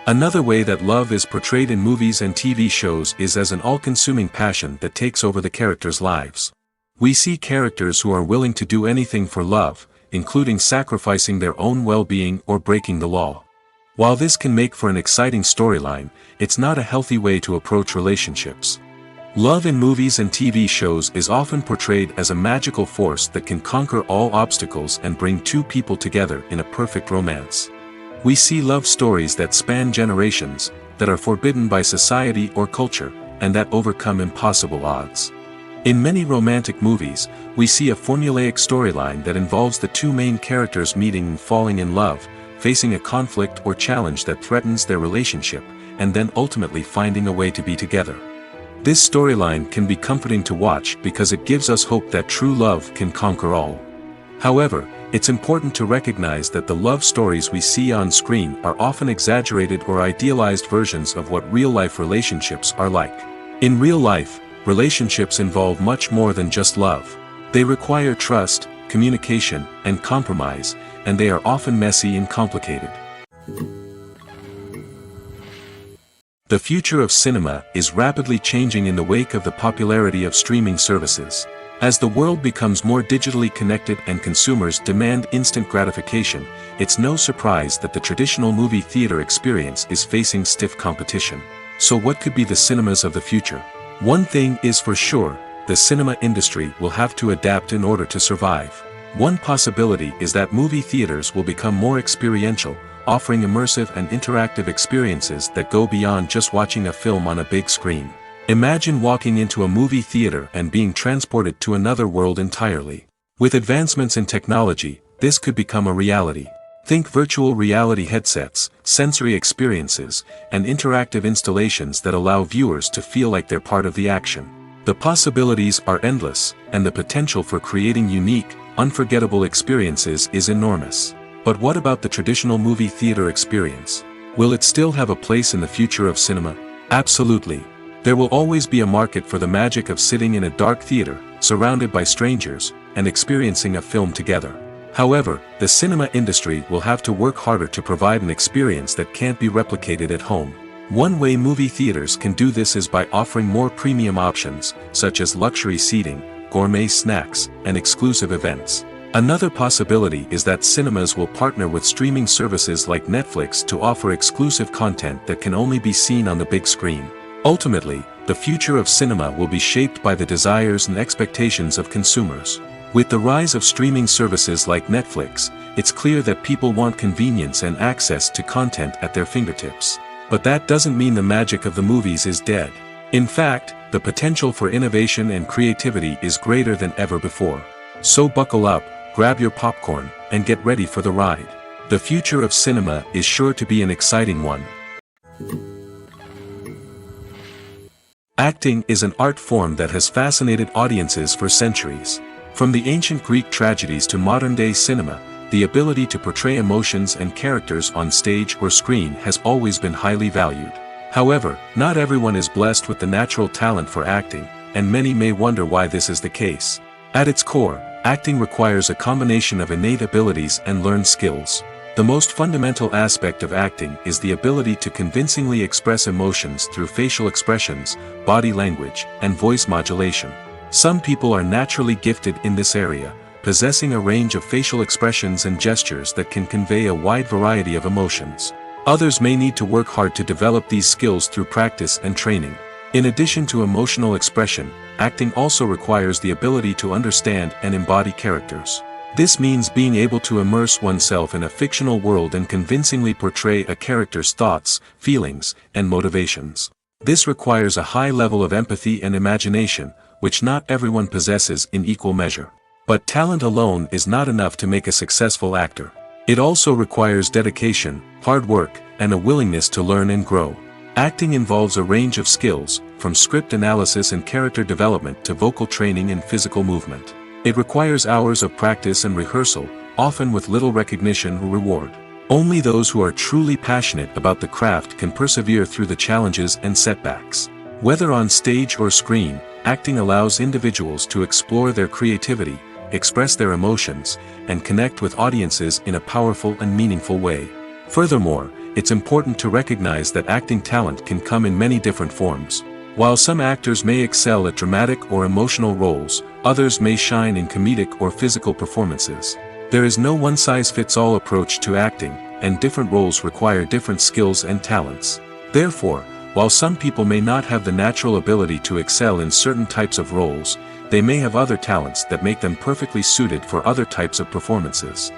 Another way that love is portrayed in movies and TV shows is as an all-consuming passion that takes over the characters' lives. We see characters who are willing to do anything for love, including sacrificing their own well-being or breaking the law. While this can make for an exciting storyline, it's not a healthy way to approach relationships. Love in movies and TV shows is often portrayed as a magical force that can conquer all obstacles and bring two people together in a perfect romance. We see love stories that span generations, that are forbidden by society or culture, and that overcome impossible odds. In many romantic movies, we see a formulaic storyline that involves the two main characters meeting and falling in love, facing a conflict or challenge that threatens their relationship, and then ultimately finding a way to be together. This storyline can be comforting to watch because it gives us hope that true love can conquer all. However, it's important to recognize that the love stories we see on screen are often exaggerated or idealized versions of what real-life relationships are like. In real life, relationships involve much more than just love. They require trust, communication, and compromise, and they are often messy and complicated. The future of cinema is rapidly changing in the wake of the popularity of streaming services. As the world becomes more digitally connected and consumers demand instant gratification, it's no surprise that the traditional movie theater experience is facing stiff competition. So what could be the cinemas of the future? One thing is for sure, the cinema industry will have to adapt in order to survive. One possibility is that movie theaters will become more experiential, offering immersive and interactive experiences that go beyond just watching a film on a big screen. Imagine walking into a movie theater and being transported to another world entirely. With advancements in technology, this could become a reality. Think virtual reality headsets, sensory experiences, and interactive installations that allow viewers to feel like they're part of the action. The possibilities are endless, and the potential for creating unique, unforgettable experiences is enormous. But what about the traditional movie theater experience? Will it still have a place in the future of cinema? Absolutely. There will always be a market for the magic of sitting in a dark theater, surrounded by strangers, and experiencing a film together. However, the cinema industry will have to work harder to provide an experience that can't be replicated at home. One way movie theaters can do this is by offering more premium options, such as luxury seating, gourmet snacks, and exclusive events. Another possibility is that cinemas will partner with streaming services like Netflix to offer exclusive content that can only be seen on the big screen. Ultimately, the future of cinema will be shaped by the desires and expectations of consumers. With the rise of streaming services like Netflix, it's clear that people want convenience and access to content at their fingertips. But that doesn't mean the magic of the movies is dead. In fact, the potential for innovation and creativity is greater than ever before. So buckle up, grab your popcorn, and get ready for the ride. The future of cinema is sure to be an exciting one. Acting is an art form that has fascinated audiences for centuries. From the ancient Greek tragedies to modern-day cinema, the ability to portray emotions and characters on stage or screen has always been highly valued. However, not everyone is blessed with the natural talent for acting, and many may wonder why this is the case. At its core, acting requires a combination of innate abilities and learned skills. The most fundamental aspect of acting is the ability to convincingly express emotions through facial expressions, body language, and voice modulation. Some people are naturally gifted in this area, possessing a range of facial expressions and gestures that can convey a wide variety of emotions. Others may need to work hard to develop these skills through practice and training. In addition to emotional expression, acting also requires the ability to understand and embody characters. This means being able to immerse oneself in a fictional world and convincingly portray a character's thoughts, feelings, and motivations. This requires a high level of empathy and imagination, which not everyone possesses in equal measure. But talent alone is not enough to make a successful actor. It also requires dedication, hard work, and a willingness to learn and grow. Acting involves a range of skills, from script analysis and character development to vocal training and physical movement. It requires hours of practice and rehearsal, often with little recognition or reward. Only those who are truly passionate about the craft can persevere through the challenges and setbacks. Whether on stage or screen, acting allows individuals to explore their creativity, express their emotions, and connect with audiences in a powerful and meaningful way. Furthermore, it's important to recognize that acting talent can come in many different forms. While some actors may excel at dramatic or emotional roles, others may shine in comedic or physical performances. There is no one-size-fits-all approach to acting, and different roles require different skills and talents. Therefore, while some people may not have the natural ability to excel in certain types of roles, they may have other talents that make them perfectly suited for other types of performances.